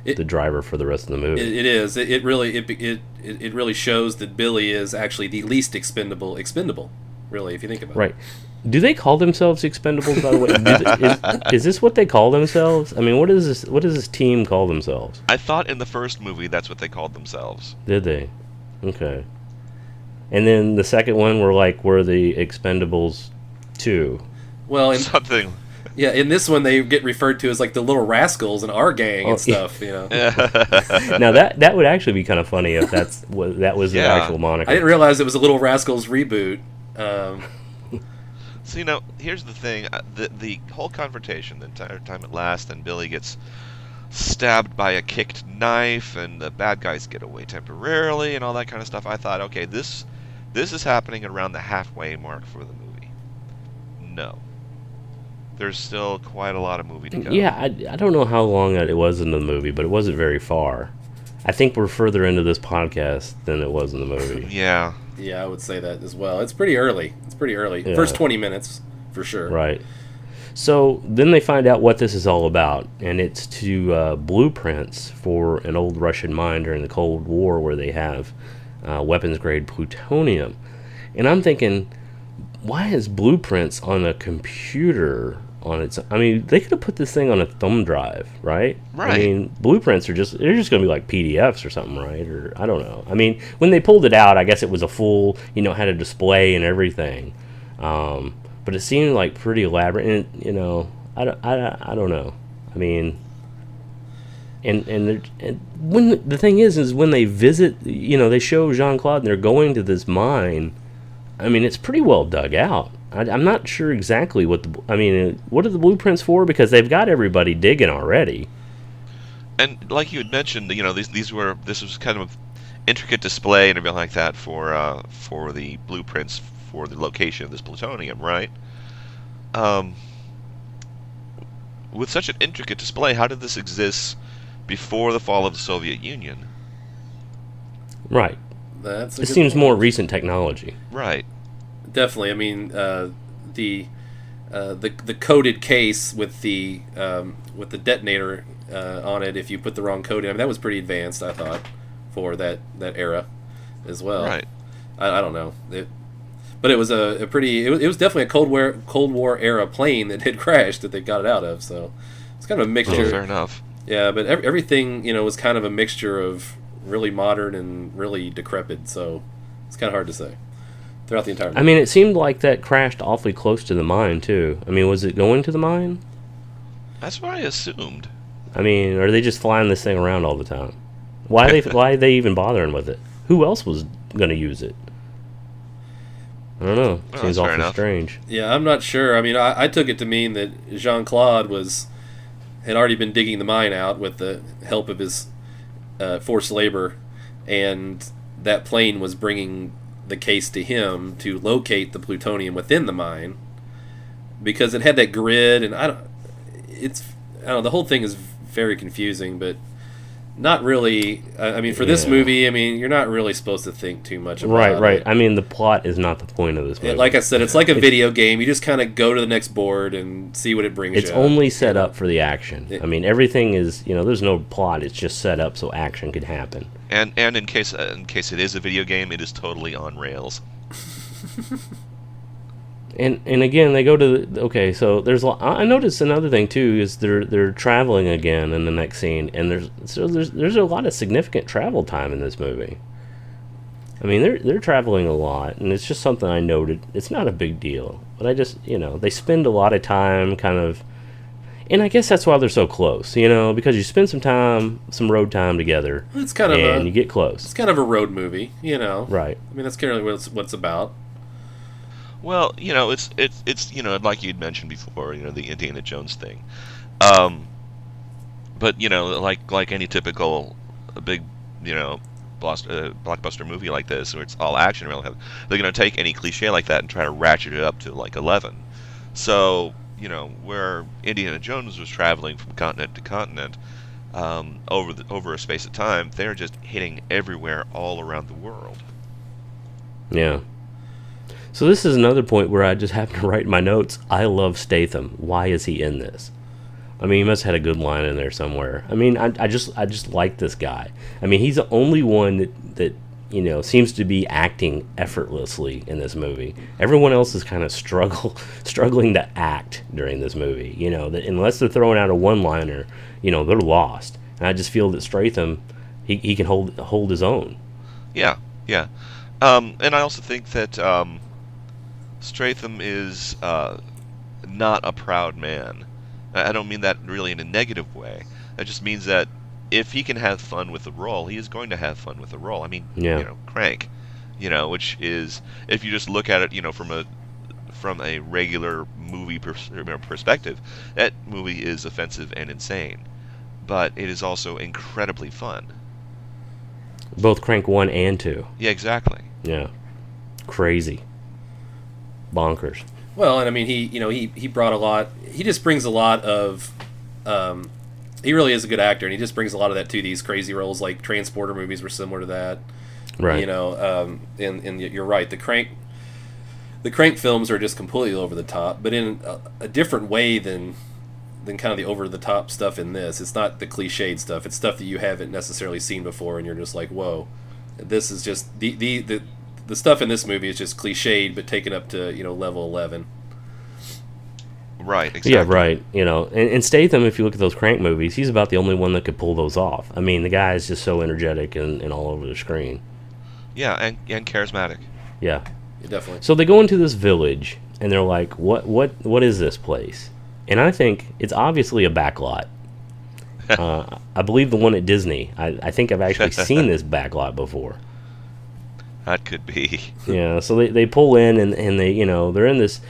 the driver for the rest of the movie. It is. It really shows that Billy is actually the least expendable. Really, if you think about it. Right. Do they call themselves Expendables, by the way? Is this what they call themselves? I mean, what does this team call themselves? I thought in the first movie that's what they called themselves. Did they? Okay. And then the second one, we're the Expendables 2. Well, something. Yeah, in this one they get referred to as like the Little Rascals and our gang and stuff. Now that would actually be kind of funny if that was the actual moniker. I didn't realize it was a Little Rascals reboot. So here's the thing: the whole confrontation, the entire time it lasts, and Billy gets stabbed by a kicked knife, and the bad guys get away temporarily, and all that kind of stuff. I thought, okay, this is happening around the halfway mark for the movie. No. There's still quite a lot of movie to go. Yeah, I don't know how long it was in the movie, but it wasn't very far. I think we're further into this podcast than it was in the movie. Yeah. Yeah, I would say that as well. It's pretty early. Yeah. First 20 minutes, for sure. Right. So then they find out what this is all about, and it's to blueprints for an old Russian mine during the Cold War where they have weapons-grade plutonium. And I'm thinking, why is blueprints on a computer on its... I mean, they could have put this thing on a thumb drive, right? Right. I mean, blueprints they're just going to be like PDFs or something, right? Or I don't know. I mean, when they pulled it out, I guess it was a full, had a display and everything. But it seemed like pretty elaborate, and I don't know. I mean, and when the thing is when they visit, they show Jean-Claude and they're going to this mine. I mean, it's pretty well dug out. I'm not sure exactly what are the blueprints for, because they've got everybody digging already. And like you had mentioned, this was kind of an intricate display and everything like that for the blueprints for the location of this plutonium, right? With such an intricate display, how did this exist before the fall of the Soviet Union? Right. It seems more recent technology. Right. Definitely. I mean, the coded case with the detonator on it, if you put the wrong code in, I mean, that was pretty advanced, I thought, for that era as well. Right. I don't know. But it was a pretty. It was definitely a Cold War era plane that had crashed that they got it out of. So it's kind of a mixture. Oh, fair enough. Yeah, but everything was kind of a mixture of really modern and really decrepit. So it's kind of hard to say throughout the entire movie. I mean, it seemed like that crashed awfully close to the mine too. I mean, was it going to the mine? That's what I assumed. I mean, are they just flying this thing around all the time? Why are they even bothering with it? Who else was going to use it? I don't know. Seems awfully strange. Yeah, I'm not sure. I mean, I took it to mean that Jean-Claude had already been digging the mine out with the help of his forced labor, and that plane was bringing the case to him to locate the plutonium within the mine, because it had that grid, and I don't know, the whole thing is very confusing, but not really. I mean, for this movie, I mean, you're not really supposed to think too much about it. Right. I mean, the plot is not the point of this movie. Like I said, it's like a video game. You just kind of go to the next board and see what it brings you. It's only set up for the action. I mean, everything is, there's no plot. It's just set up so action could happen. And in case it is a video game, it is totally on rails. And again, they go to so there's I noticed another thing too is they're traveling again in the next scene, and there's a lot of significant travel time in this movie. I mean, they're traveling a lot, and it's just something I noted. It's not a big deal, but I just they spend a lot of time kind of, and I guess that's why they're so close, because you spend some road time together. It's kind of and you get close. It's kind of a road movie, Right. I mean, that's kind of what it's about. Well, it's like you'd mentioned before, the Indiana Jones thing. But like any typical big, blockbuster movie like this, where it's all action, they're going to take any cliche like that and try to ratchet it up to like 11. So, where Indiana Jones was traveling from continent to continent over a space of time, they're just hitting everywhere all around the world. Yeah. So this is another point where I just happen to write in my notes, I love Statham. Why is he in this? I mean, he must have had a good line in there somewhere. I mean, I just like this guy. I mean, he's the only one that seems to be acting effortlessly in this movie. Everyone else is kind of struggling to act during this movie. That unless they're throwing out a one-liner, they're lost. And I just feel that Statham, he can hold his own. Yeah. And I also think that Statham is not a proud man. I don't mean that really in a negative way. It just means that if he can have fun with the role, he is going to have fun with the role. I mean, Crank, which is, if you just look at it, from a regular movie perspective, that movie is offensive and insane. but it is also incredibly fun. Both Crank 1 and 2. Yeah, exactly. Yeah. Crazy. Bonkers. Well, and I mean, he brought a lot. He just brings a lot of. He really is a good actor, and he just brings a lot of that to these crazy roles. Like Transporter movies were similar to that. Right. You know, and you're right. The Crank films are just completely over the top, but in a different way than kind of the over the top stuff in this. It's not the cliched stuff. It's stuff that you haven't necessarily seen before, and you're just like, whoa, this is just the stuff in this movie is just cliched, but taken up to level 11. Right. Exactly. Yeah, right. And Statham, if you look at those Crank movies, he's about the only one that could pull those off. I mean, the guy is just so energetic and all over the screen. Yeah, and charismatic. Yeah. Yeah, definitely. So they go into this village, and they're like, what is this place? And I think it's obviously a backlot. I believe the one at Disney. I think I've actually seen this backlot before. That could be. Yeah, so they pull in, and they they're in this.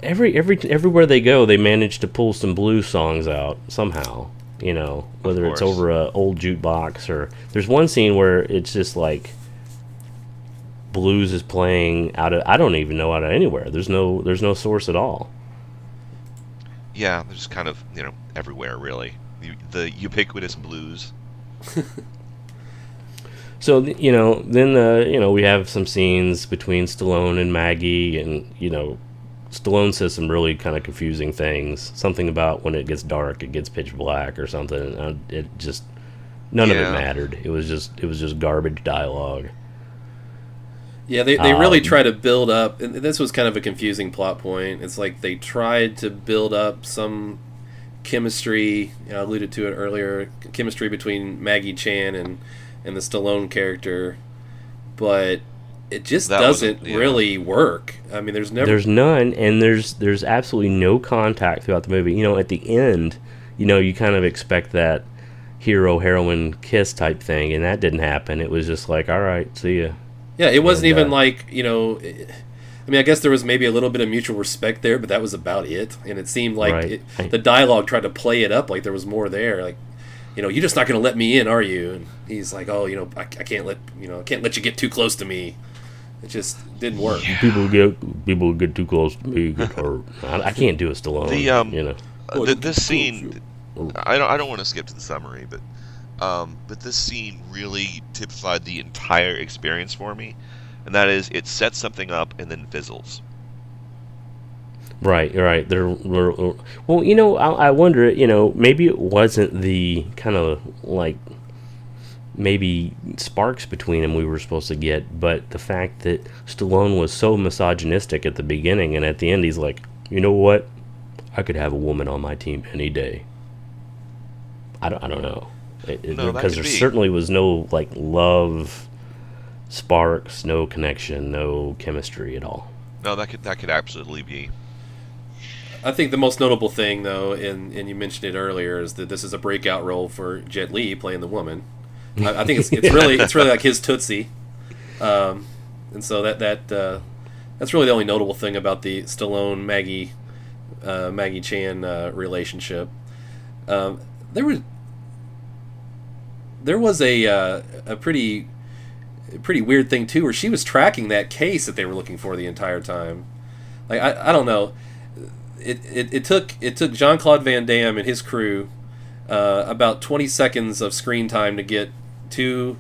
Everywhere they go, they manage to pull some blues songs out somehow. Whether it's over a old jukebox or there's one scene where it's just like blues is playing out of I don't even know out of anywhere. There's no source at all. Yeah, they're just kind of everywhere really. The ubiquitous blues. So then we have some scenes between Stallone and Maggie, and Stallone says some really kind of confusing things. Something about when it gets dark, it gets pitch black or something. It just none of it mattered. It was just garbage dialogue. Yeah, they really try to build up, and this was kind of a confusing plot point. It's like they tried to build up some chemistry. I alluded to it earlier. Chemistry between Maggie Chan and the Stallone character, but it just doesn't really work. I mean, there's none, and there's absolutely no contact throughout the movie. At the end, you kind of expect that hero heroine kiss type thing, and that didn't happen. It was just like, all right, see ya. Yeah, it wasn't even like I mean, I guess there was maybe a little bit of mutual respect there, but that was about it. And it seemed like the dialogue tried to play it up like there was more there. Like, you're just not going to let me in, are you? And he's like, oh, I can't let you get too close to me. It just didn't work. Yeah. People get too close to me, get hurt. I can't do it Stallone. This scene, I don't want to skip to the summary, but this scene really typified the entire experience for me, and that is it sets something up and then fizzles. Right. Well, I wonder, maybe it wasn't the kind of like maybe sparks between them we were supposed to get, but the fact that Stallone was so misogynistic at the beginning, and at the end he's like, you know what? I could have a woman on my team any day. I don't know. Because there certainly was no like love sparks, no connection, no chemistry at all. No, that could absolutely be. I think the most notable thing, though, and you mentioned it earlier, is that this is a breakout role for Jet Li playing the woman. I think it's really like his Tootsie, and so that's really the only notable thing about the Stallone Maggie Chan relationship. There was a pretty weird thing too, where she was tracking that case that they were looking for the entire time. Like I don't know. It took Jean-Claude Van Damme and his crew about 20 seconds of screen time to get to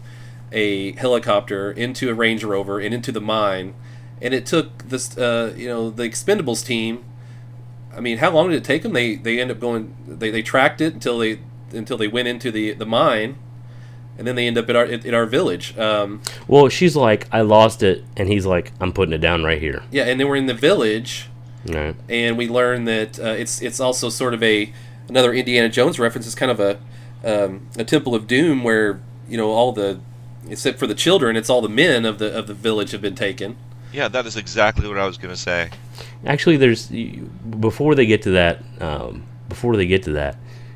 a helicopter, into a Range Rover, and into the mine. And it took this, the Expendables team. I mean, how long did it take them? They end up going. They tracked it until they went into the mine, and then they end up at our village. Well, she's like, I lost it, and he's like, I'm putting it down right here. Yeah, and then we're in the village. Right. And we learn that it's also sort of another Indiana Jones reference. It's kind of a Temple of Doom where except for the children, it's all the men of the village have been taken. Yeah, that is exactly what I was going to say. Actually, before they get to that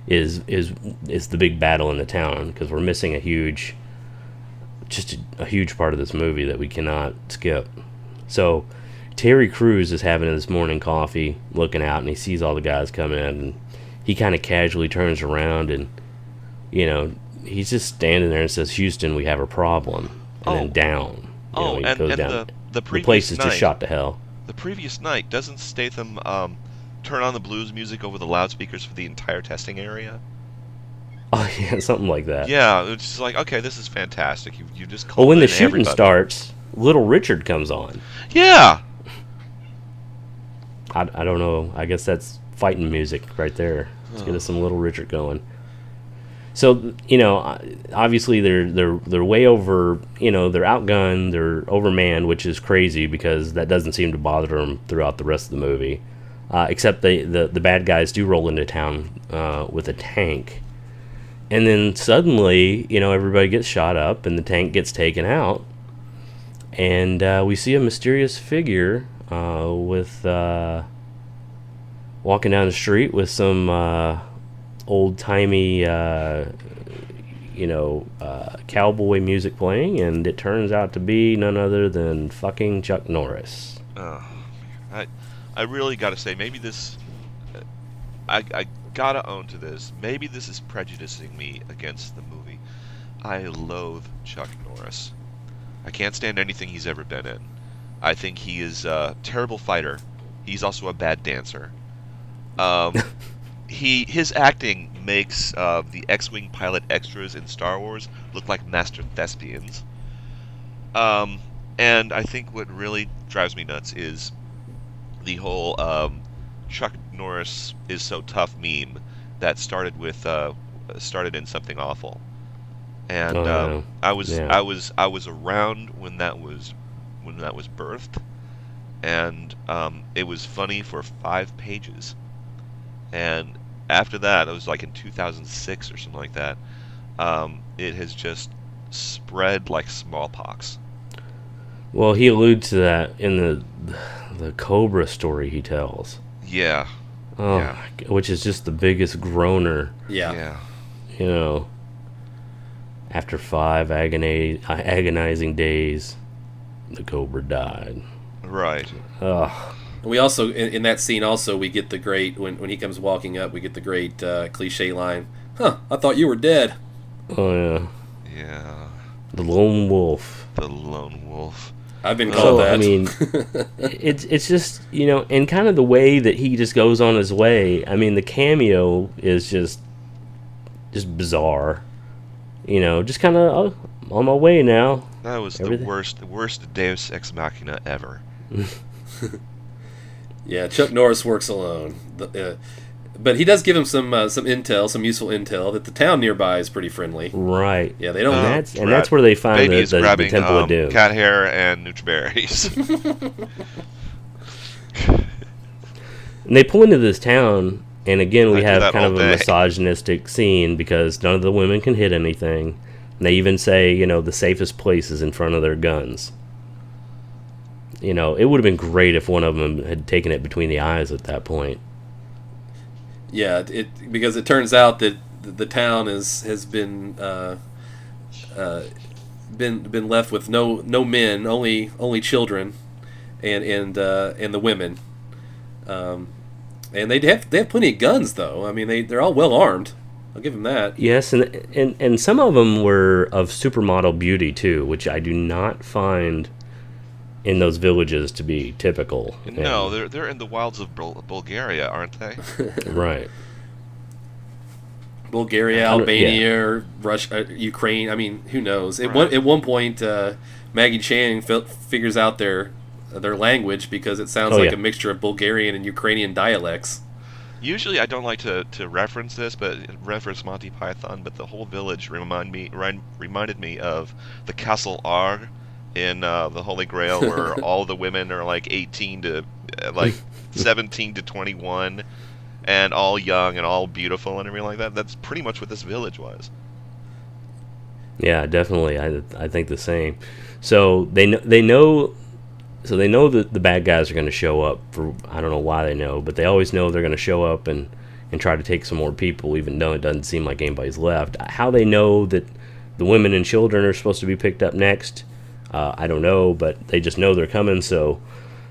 is the big battle in the town, because we're missing a huge part of this movie that we cannot skip. So Terry Crews is having his morning coffee, looking out, and he sees all the guys come in, and he kind of casually turns around, and you know, he's just standing there and says, "Houston, we have a problem," and then down. He goes down. The The place is just shot to hell. The previous night, doesn't Statham turn on the blues music over the loudspeakers for the entire testing area? Oh yeah, something like that. Yeah, it's just like, okay, this is fantastic. You just call Well, when the in shooting everybody. starts, Little Richard comes on. Yeah. I don't know. I guess that's fighting music right there. Let's get us some Little Richard going. So, obviously they're way over. They're outgunned. They're overmanned, which is crazy because that doesn't seem to bother them throughout the rest of the movie. Except the bad guys do roll into town with a tank. And then suddenly, everybody gets shot up and the tank gets taken out. And we see a mysterious figure with walking down the street with some old-timey, cowboy music playing. And it turns out to be none other than fucking Chuck Norris. I really got to say, maybe this... I gotta own to this. Maybe this is prejudicing me against the movie. I loathe Chuck Norris. I can't stand anything he's ever been in. I think he is a terrible fighter. He's also a bad dancer. His acting makes the X-Wing pilot extras in Star Wars look like master thespians. And I think what really drives me nuts is the whole Chuck Norris is so tough meme that started in Something Awful, and I was around when that was birthed, and it was funny for 5 pages, and after that, it was like in 2006 or something like that. It has just spread like smallpox. Well, he alludes to that in the Cobra story he tells. Yeah. Oh, yeah. Which is just the biggest groaner. Yeah. After 5 agonizing days, the Cobra died. Right. Ugh. We also, in that scene, we get the great, when he comes walking up, we get the great cliche line, "Huh, I thought you were dead." Oh, yeah. Yeah. The Lone Wolf. The Lone Wolf. I've been called that. I mean, it's just, and kind of the way that he just goes on his way. I mean, the cameo is just bizarre. Just kind of on my way now. That was the worst Deus Ex Machina ever. Yeah, Chuck Norris works alone. But he does give him some intel, some useful intel, that the town nearby is pretty friendly. Right. Yeah, they don't. And that's where they find the Temple of Doom. Cat hair and Nutriberries. And they pull into this town, and again we have kind of a day. misogynistic scene because none of the women can hit anything. And they even say, the safest place is in front of their guns. It would have been great if one of them had taken it between the eyes at that point. Yeah, because it turns out that the town has been left with no men, only children, and the women, and they have plenty of guns though. I mean they're all well armed. I'll give them that. Yes, and some of them were of supermodel beauty too, which I do not find in those villages to be typical. No, they're in the wilds of Bulgaria, aren't they? Right. Bulgaria, Albania, or Russia, Ukraine. I mean, who knows? At one point, Maggie Chan figures out their language because it sounds like a mixture of Bulgarian and Ukrainian dialects. Usually, I don't like to reference this, but reference Monty Python. But the whole village reminded me of the Castle R in the Holy Grail, where all the women are like 18 to 17 to 21, and all young and all beautiful and everything like that. That's pretty much what this village was. Yeah, definitely. I think the same. So they know that the bad guys are going to show up. For I don't know why they know, but they always know they're going to show up and try to take some more people, even though it doesn't seem like anybody's left. How they know that the women and children are supposed to be picked up next, I don't know, but they just know they're coming, so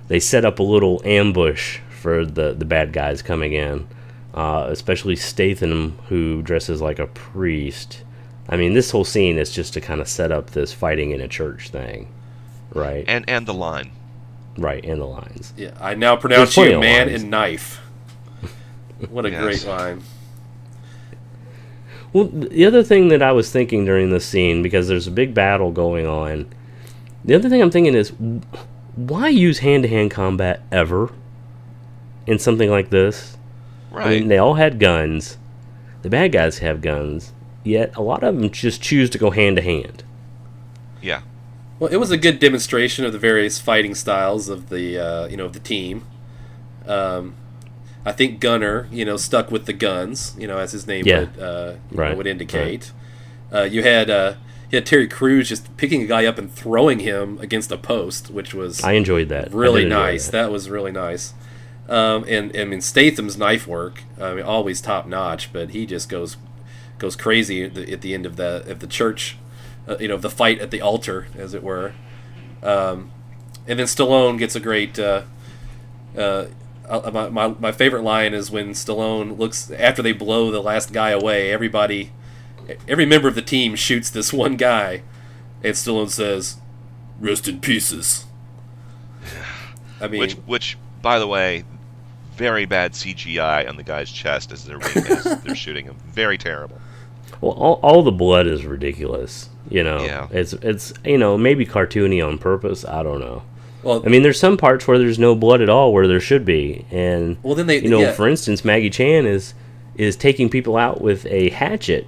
they set up a little ambush for the bad guys coming in. especially Statham, who dresses like a priest. I mean, this whole scene is just to kind of set up this fighting in a church thing, right? And the line. Right, and the lines. Yeah, I now pronounce plenty you of man lines. and knife. What a Yes. great line. Well, the other thing that I was thinking during this scene, because there's a big battle going on, the other thing I'm thinking is, why use hand-to-hand combat ever in something like this? Right. I mean, they all had guns. The bad guys have guns, yet a lot of them just choose to go hand-to-hand. Yeah. Well, it was a good demonstration of the various fighting styles of the of the team. I think Gunner, stuck with the guns, as his name Yeah. would indicate. You had Terry Crews just picking a guy up and throwing him against a post, which was I enjoyed that. really I did enjoy nice. That was really nice. And I mean, Statham's knife work, always top notch, but he just goes crazy at the end of the church, the fight at the altar, as it were. And then Stallone gets a great. My favorite line is when Stallone looks after they blow the last guy away. Every member of the team shoots this one guy, and Stallone says, "Rest in pieces." I mean, Which, by the way, very bad CGI on the guy's chest as they're shooting him. Very terrible. Well, all the blood is ridiculous. Yeah. It's maybe cartoony on purpose. I don't know. well, I mean, there's some parts where there's no blood at all where there should be, and Well, then they- yeah. for instance, Maggie Chan is taking people out with a hatchet,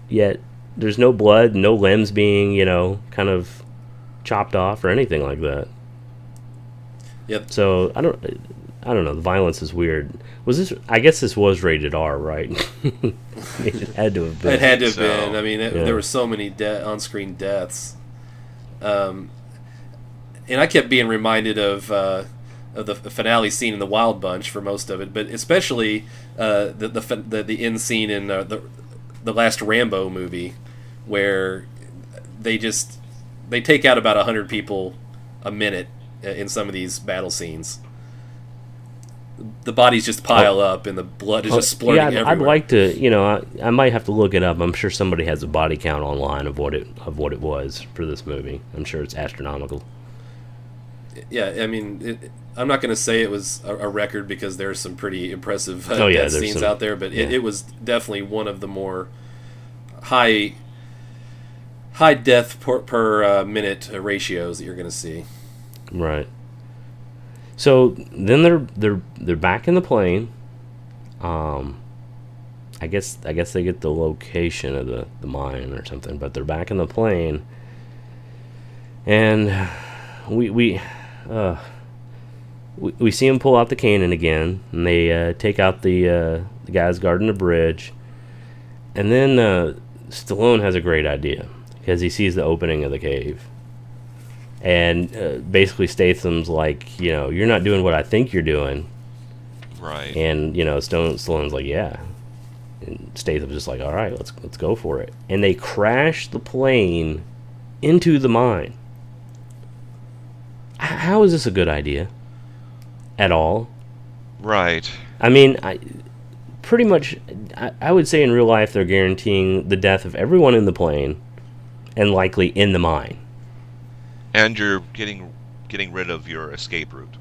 yet there's no blood, no limbs being kind of chopped off or anything like that. Yep. So I don't know. The violence is weird. Was this? I guess this was rated R, right? It had to have been. It had to have So, been. I mean, yeah. there were so many on-screen deaths, and I kept being reminded of the finale scene in The Wild Bunch for most of it, but especially the end scene in the last Rambo movie, where they take out about 100 people a minute in some of these battle scenes. The bodies just pile up, and the blood is just splurting everywhere. I'd like to. I might have to look it up. I'm sure somebody has a body count online of what it was for this movie. I'm sure it's astronomical. Yeah, I mean, I'm not going to say it was a record because there's some pretty impressive Oh, yeah, death there's scenes some- out there, but yeah. it was definitely one of the more high death per minute ratios that you're going to see. Right. So then they're back in the plane. I guess they get the location of the mine or something, but they're back in the plane, and we see him pull out the cannon again, and they take out the guys guarding the bridge, and then Stallone has a great idea because he sees the opening of the cave. And basically Statham's like, you're not doing what I think you're doing. Right. And, Stallone's like, yeah. And Statham's just like, all right, let's go for it. And they crash the plane into the mine. How is this a good idea? At all? Right. I mean, pretty much, I would say in real life they're guaranteeing the death of everyone in the plane and likely in the mine. And you're getting rid of your escape route.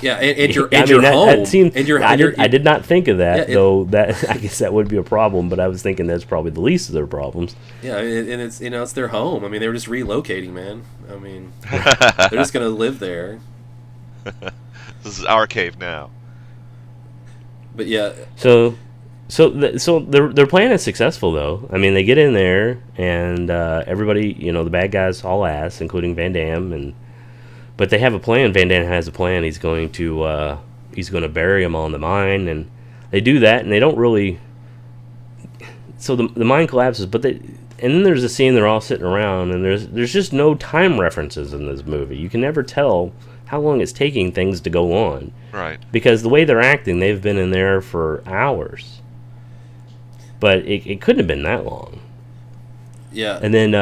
Yeah, and your I mean, your that home. seemed, and your, I, and your, did, I did not think of that, Yeah, though. That I guess that would be a problem. But I was thinking that's probably the least of their problems. Yeah, and it's it's their home. I mean, they were just relocating, man. I mean, they're just gonna live there. This is our cave now. But yeah, So their plan is successful, though. I mean, they get in there, and everybody, the bad guys haul ass, including Van Damme, but they have a plan. Van Damme has a plan. He's going to bury them all in the mine, and they do that, and they don't really. So the mine collapses, and then there's a scene they're all sitting around, and there's just no time references in this movie. You can never tell how long it's taking things to go on. Right. Because the way they're acting, they've been in there for hours. But it couldn't have been that long. yeah. And then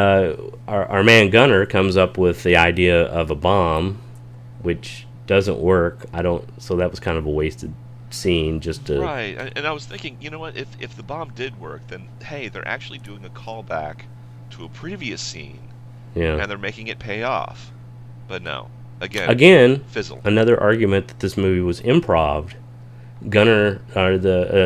our man Gunner comes up with the idea of a bomb, which doesn't work. So that was kind of a wasted scene just to... Right, and I was thinking, you know what, if the bomb did work, then, hey, they're actually doing a callback to a previous scene, Yeah. and they're making it pay off. But no. Again, fizzle. another argument that this movie was improv. Gunnar,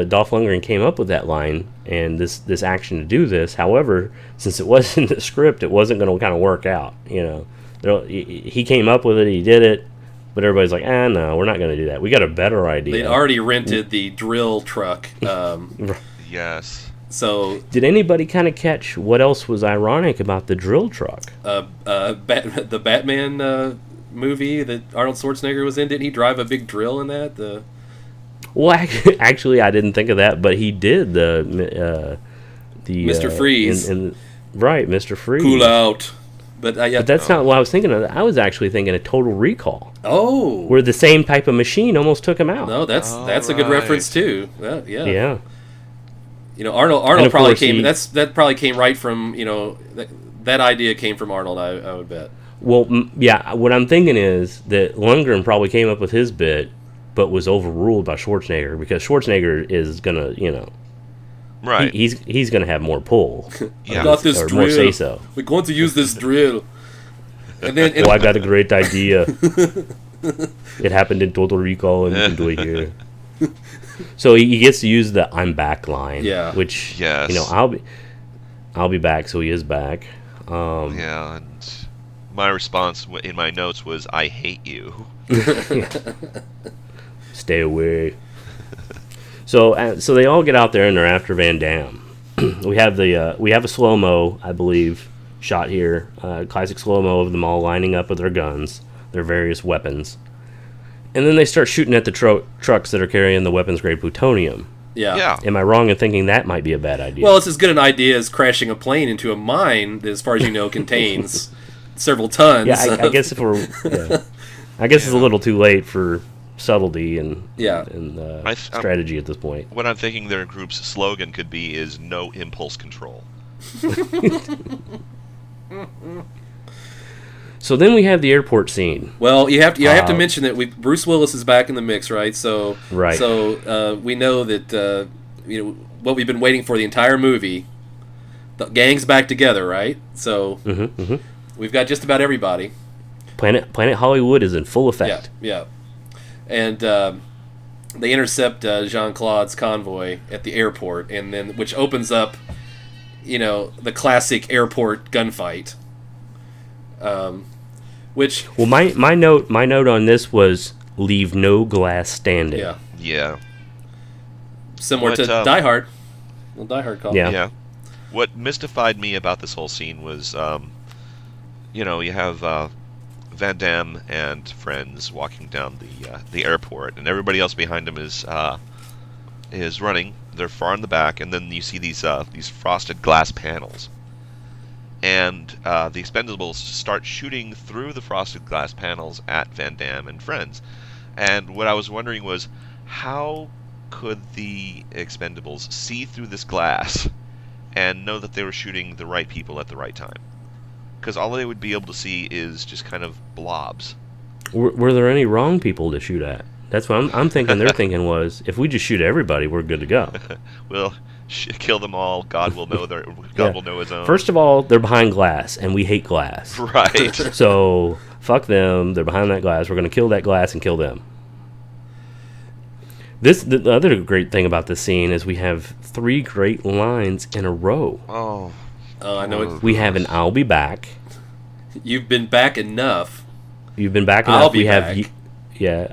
Dolph Lundgren came up with that line and this action to do this. However, since it wasn't in the script, it wasn't going to kind of work out. He came up with it, he did it, but everybody's like, no, we're not going to do that. We got a better idea. They'd already rented the drill truck. Yes. So did anybody kind of catch what else was ironic about the drill truck? the Batman movie that Arnold Schwarzenegger was in, didn't he drive a big drill in that? Well, actually, I didn't think of that, but he did the Mr. Freeze. Right, Mr. Freeze. Cool out. But that's not what I was thinking of. I was actually thinking of Total Recall. Oh. Where the same type of machine almost took him out. No, that's a good reference too. Well, yeah. Yeah. Arnold probably came. He, that probably came right from that idea came from Arnold. I would bet. Well, yeah. What I'm thinking is that Lundgren probably came up with his bit, but was overruled by Schwarzenegger because Schwarzenegger is gonna, right. He's gonna have more pull. I got this drill. More say so. We're going to use this drill. And then, I got a great idea. It happened in Total Recall, and you can do it here. So he gets to use the "I'm back" line, which yes. I'll be back. So he is back. Yeah, and my response in my notes was, "I hate you." Stay away. So they all get out there and they're after Van Damme. we have a slow mo, I believe, shot here. Classic slow mo of them all lining up with their guns, their various weapons. And then they start shooting at the trucks that are carrying the weapons-grade plutonium. Yeah. Am I wrong in thinking that might be a bad idea? Well, it's as good an idea as crashing a plane into a mine that, as far as you know, contains several tons. Yeah, I guess if we're... Yeah. I guess it's a little too late for subtlety and strategy at this point. What I'm thinking their group's slogan could be is "No impulse control." So then we have the airport scene. Well, you have to mention that Bruce Willis is back in the mix, right? So right. So we know that what we've been waiting for the entire movie. The gang's back together, right? So we've got just about everybody. Planet Hollywood is in full effect. Yeah. And they intercept Jean-Claude's convoy at the airport, and then which opens up, the classic airport gunfight. My note on this was leave no glass standing. Yeah. Similar to Die Hard. Well, Die Hard call. Yeah. What mystified me about this whole scene was, you have Van Damme and friends walking down the airport, and everybody else behind him is running. They're far in the back, and then you see these frosted glass panels. And the Expendables start shooting through the frosted glass panels at Van Damme and friends. And what I was wondering was, how could the Expendables see through this glass and know that they were shooting the right people at the right time? Because all they would be able to see is just kind of blobs. Were there any wrong people to shoot at? That's what I'm thinking. Their thinking was, if we just shoot everybody, we're good to go. Well, kill them all. God will know will know His own. First of all, they're behind glass, and we hate glass. Right. So fuck them. They're behind that glass. We're going to kill that glass and kill them. The other great thing about this scene is we have 3 great lines in a row. Oh, I know it. We have an "I'll be back." You've been back enough. You've been back enough. I'll be back.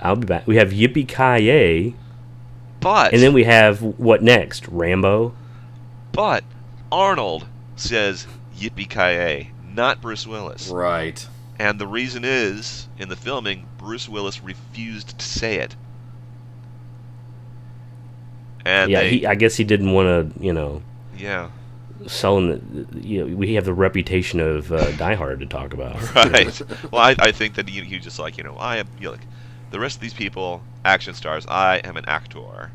I'll be back. We have yippee-ki-yay. But... And then we have, what next? Rambo? But Arnold says yippee-ki-yay, not Bruce Willis. Right. And the reason is, in the filming, Bruce Willis refused to say it. And I guess he didn't want to, Yeah. selling we have the reputation of Die Hard to talk about. Right. Well, I think that he just like, I am, the rest of these people, action stars, I am an actor.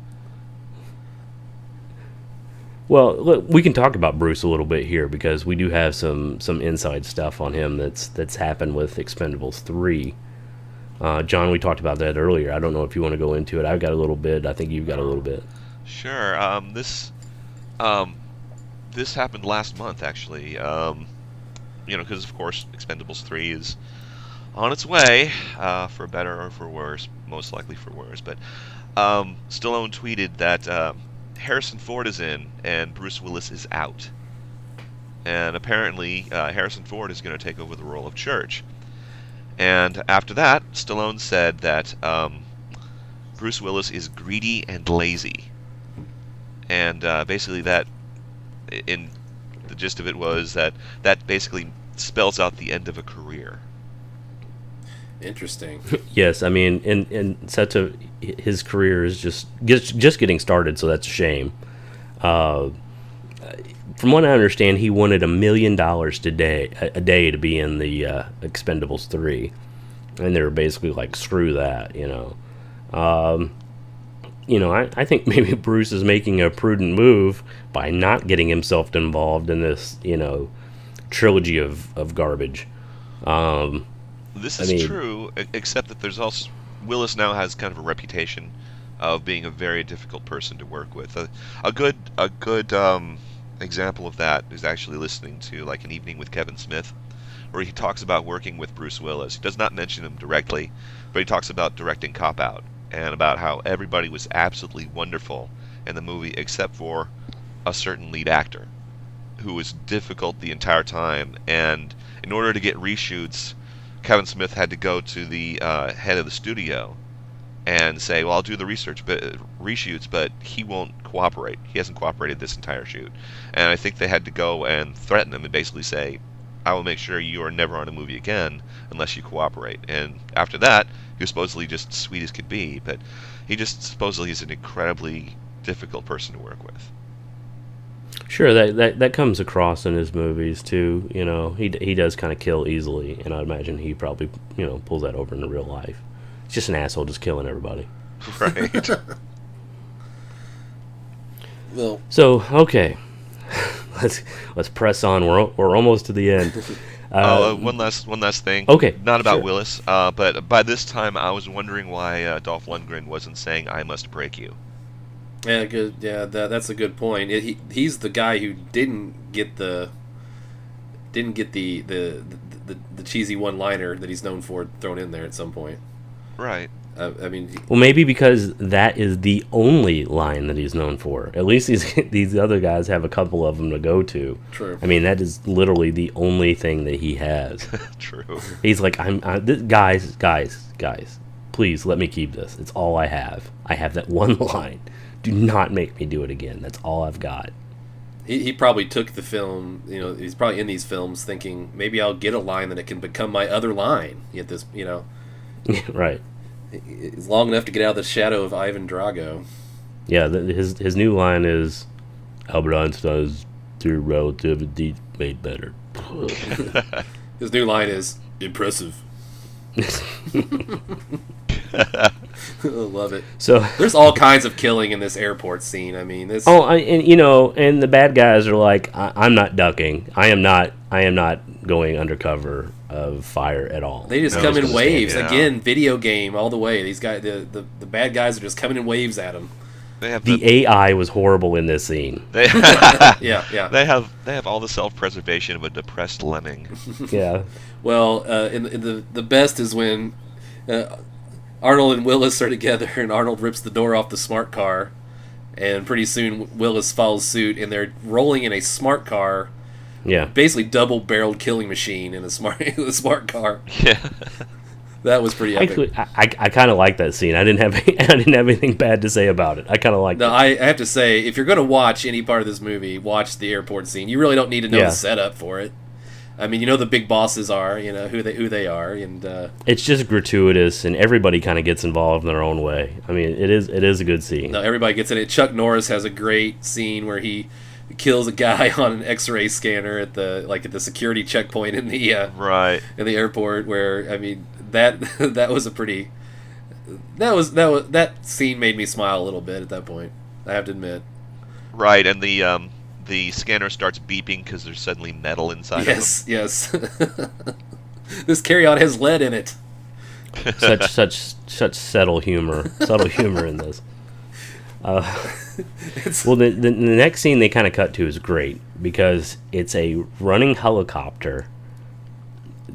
Well, look, we can talk about Bruce a little bit here because we do have some inside stuff on him that's happened with Expendables 3. John, we talked about that earlier. I don't know if you want to go into it. I've got a little bit. I think you've got a little bit. Sure. This happened last month, actually. Because of course Expendables 3 is on its way, for better or for worse, most likely for worse. But Stallone tweeted that Harrison Ford is in and Bruce Willis is out. And apparently Harrison Ford is going to take over the role of Church. And after that, Stallone said that Bruce Willis is greedy and lazy. And basically that, in the gist of it was that basically spells out the end of a career. Interesting. Yes, I mean, in such a his career is just getting started, so that's a shame. From what I understand, he wanted $1 million a day to be in the Expendables 3, and they were basically like, screw that, I think maybe Bruce is making a prudent move by not getting himself involved in this, trilogy of garbage. This is true, except that there's also Willis now has kind of a reputation of being a very difficult person to work with. A good example of that is actually listening to like An Evening with Kevin Smith, where he talks about working with Bruce Willis. He does not mention him directly, but he talks about directing Cop Out and about how everybody was absolutely wonderful in the movie except for a certain lead actor who was difficult the entire time. And in order to get reshoots, Kevin Smith had to go to the head of the studio and say, well, I'll do the reshoots, but he won't cooperate. He hasn't cooperated this entire shoot. And I think they had to go and threaten him and basically say, I will make sure you are never on a movie again unless you cooperate. And after that, he was supposedly just sweet as could be, but he just supposedly is an incredibly difficult person to work with. Sure, that comes across in his movies too. He does kind of kill easily, and I imagine he probably pulls that over in real life. He's just an asshole, just killing everybody. Right. Well, so okay, let's press on. We're almost to the end. One last thing. Okay, not about sure. Willis, but by this time I was wondering why Dolph Lundgren wasn't saying "I must break you." Yeah, good. Yeah, that's a good point. He's the guy who didn't get the cheesy one-liner that he's known for thrown in there at some point. Right. I mean, Well, maybe because that is the only line that he's known for. At least these other guys have a couple of them to go to. True. I mean, that is literally the only thing that he has. True. He's like, guys, please let me keep this. It's all I have. I have that one line. Do not make me do it again. That's all I've got. he probably took the film. He's probably in these films thinking maybe I'll get a line that it can become my other line. At this, Right. It's long enough to get out of the shadow of Ivan Drago. Yeah, his new line is, Albert Einstein's theory of relativity made better. His new line is impressive. I love it. So there's all kinds of killing in this airport scene. I mean, this. and the bad guys are like, I'm not ducking. I am not going undercover of fire at all. They just come in waves. yeah. Again, video game all the way. These guys, the bad guys are just coming in waves at him. They have The AI was horrible in this scene. Yeah. They have all the self-preservation of a depressed lemming. Yeah. Well, in the best is when Arnold and Willis are together, and Arnold rips the door off the smart car, and pretty soon Willis follows suit, and they're rolling in a smart car. Yeah. Basically, double-barreled killing machine in a smart car. Yeah. That was pretty epic. Actually, I kind of like that scene. I didn't have anything bad to say about it. I kind of liked it. No, I have to say, if you're going to watch any part of this movie, watch the airport scene. You really don't need to know the setup for it. I mean, the big bosses are, who they are, and it's just gratuitous, and everybody kind of gets involved in their own way. I mean, it is a good scene. no, everybody gets in it. Chuck Norris has a great scene where he kills a guy on an X-ray scanner at the security checkpoint in the Right. in the airport. Where I mean that was a pretty that scene made me smile a little bit at that point. I have to admit. Right, and the scanner starts beeping because there's suddenly metal inside of them. Yes. This carry-on has lead in it. such subtle humor in this. Well, the next scene they kind of cut to is great because it's a running helicopter.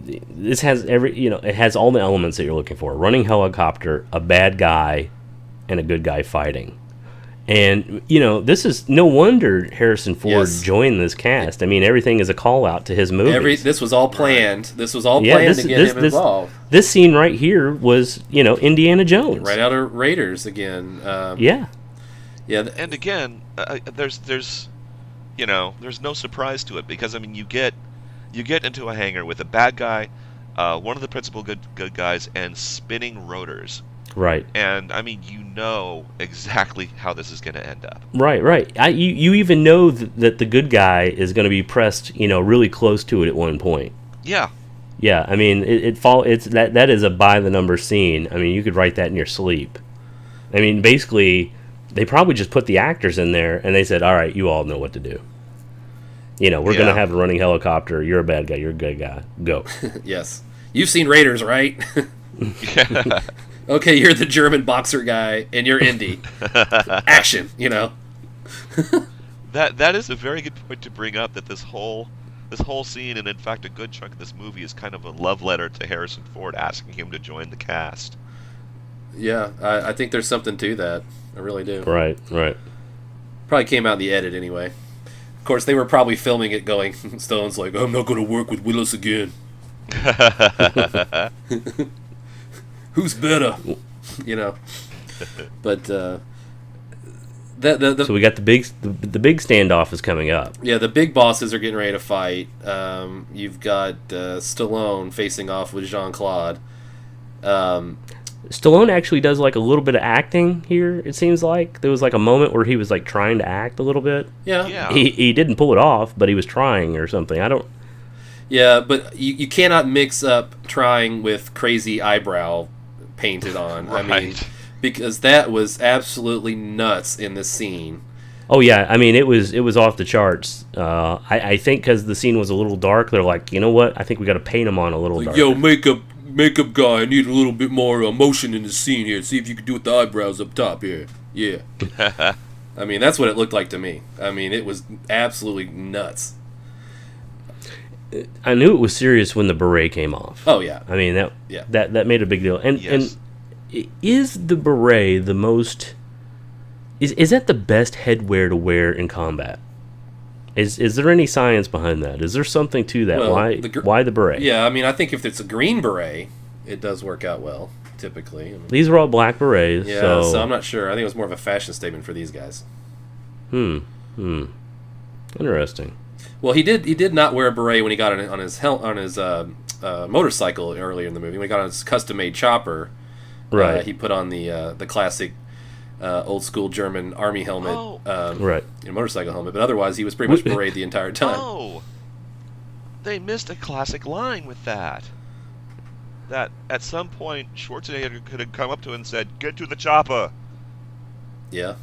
This has it has all the elements that you're looking for: running helicopter, a bad guy, and a good guy fighting. And this is no wonder Harrison Ford joined this cast. I mean, everything is a call out to his movies. This was all planned. This was all planned to get him involved. This scene right here was, Indiana Jones, right out of Raiders again. Yeah. And again, there's no surprise to it because I mean, you get into a hangar with a bad guy, one of the principal good guys, and spinning rotors. Right. And, I mean, exactly how this is going to end up. Right. You even know that the good guy is going to be pressed, really close to it at one point. Yeah. Yeah, I mean, that is a by-the-number scene. I mean, you could write that in your sleep. I mean, basically, they probably just put the actors in there, and they said, all right, you all know what to do. We're going to have a running helicopter. You're a bad guy. You're a good guy. Go. Yes. You've seen Raiders, right? Yeah. Okay, you're the German boxer guy, and you're Indy. Action, That is a very good point to bring up. That this whole scene, and in fact a good chunk of this movie, is kind of a love letter to Harrison Ford, asking him to join the cast. Yeah, I think there's something to that. I really do. Right. Probably came out in the edit anyway. Of course, they were probably filming it going, Stone's like, I'm not going to work with Willis again. Who's better? But so we got the big standoff is coming up. Yeah, the big bosses are getting ready to fight. You've got Stallone facing off with Jean-Claude. Stallone actually does like a little bit of acting here. It seems like there was like a moment where he was like trying to act a little bit. Yeah. He didn't pull it off, but he was trying or something. I don't. Yeah, but you cannot mix up trying with crazy eyebrow painted on. Right. I mean, because that was absolutely nuts in this scene. Oh yeah, I mean it was off the charts. I think because the scene was a little dark, they're like, you know what? I think we got to paint him on a little dark. Yo, makeup guy, I need a little bit more emotion in the scene here. See if you can do it with the eyebrows up top here. Yeah. I mean, that's what it looked like to me. I mean, it was absolutely nuts. I knew it was serious when the beret came off. Oh yeah. I mean that made a big deal. And yes. And is the beret the most? Is that the best headwear to wear in combat? Is there any science behind that? Is there something to that? Well, why the beret? Yeah, I mean, I think if it's a green beret, it does work out well. Typically, I mean, these are all black berets. Yeah, so I'm not sure. I think it was more of a fashion statement for these guys. Interesting. Well, he did not wear a beret when he got on his motorcycle earlier in the movie. When he got on his custom-made chopper, right? He put on the classic old school German army helmet, right? Motorcycle helmet. But otherwise, he was pretty much beret the entire time. Oh, they missed a classic line with that. That at some point Schwarzenegger could have come up to him and said, "Get to the chopper." Yeah.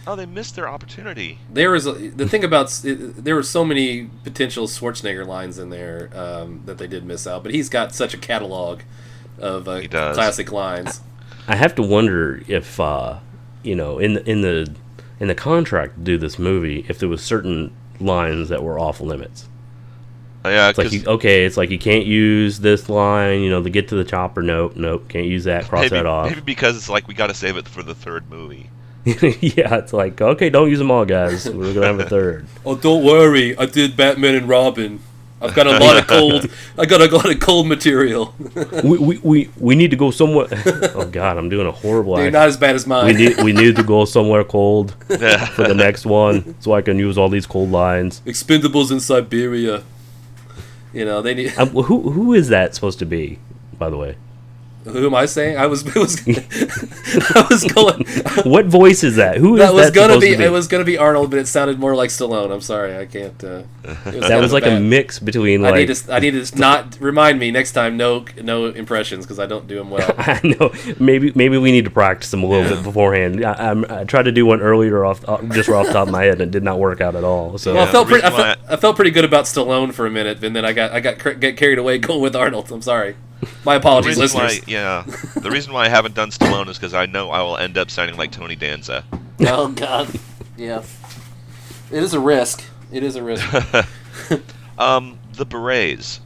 Oh, they missed their opportunity. There was the thing about there were so many potential Schwarzenegger lines in there that they did miss out. But he's got such a catalog of classic lines. I have to wonder if in the contract to do this movie, if there was certain lines that were off limits. Yeah, it's like it's like you can't use this line. To get to the chopper. Nope, can't use that. Cross that off. Maybe because it's like we got to save it for the third movie. Yeah, it's like, okay, don't use them all, guys. We're gonna have a third. Oh, don't worry. I did Batman and Robin. I've got a lot of cold. I got a lot of cold material. we need to go somewhere. Oh God, I'm doing a horrible. They're not as bad as mine. We need to go somewhere cold for the next one, so I can use all these cold lines. Expendables in Siberia. They need. Who is that supposed to be? By the way. Who am I saying? I was going. What voice is that? Who is that? It was gonna be Arnold, but it sounded more like Stallone. I'm sorry, I can't. That was like a mix between. I need to not remind me next time. No impressions because I don't do them well. I know. Maybe we need to practice them a little bit beforehand. I tried to do one earlier off the top of my head, and it did not work out at all. So I felt pretty good about Stallone for a minute, and then I got carried away going with Arnold. I'm sorry. My The apologies, reason listeners. the reason why I haven't done Stallone is because I know I will end up sounding like Tony Danza. Oh God, yeah. It is a risk. It is a risk. The berets.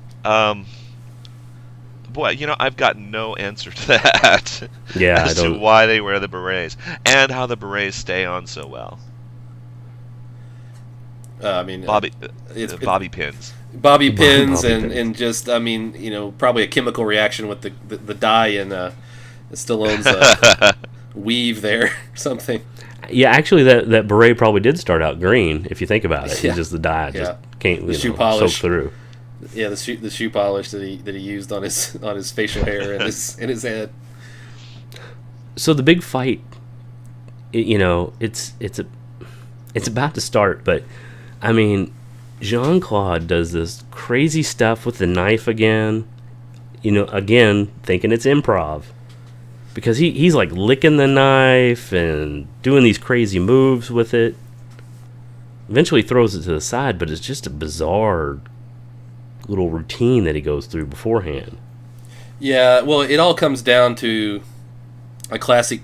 Boy, I've got no answer to that. Yeah, as to why they wear the berets and how the berets stay on so well. I mean, Bobby Bobby pins. pins Bobby and pins. and just probably a chemical reaction with the dye in Stallone's weave there or something. Yeah, actually, that beret probably did start out green. If you think about it, Yeah. it's just the dye just can't The shoe soak polish. through. Yeah, the shoe polish that he used on his facial hair and his head. So the big fight, it's about to start, but I mean, Jean-Claude does this crazy stuff with the knife again. Again thinking it's improv. Because he's like licking the knife and doing these crazy moves with it. Eventually throws it to the side, but it's just a bizarre little routine that he goes through beforehand. Yeah, well, it all comes down to a classic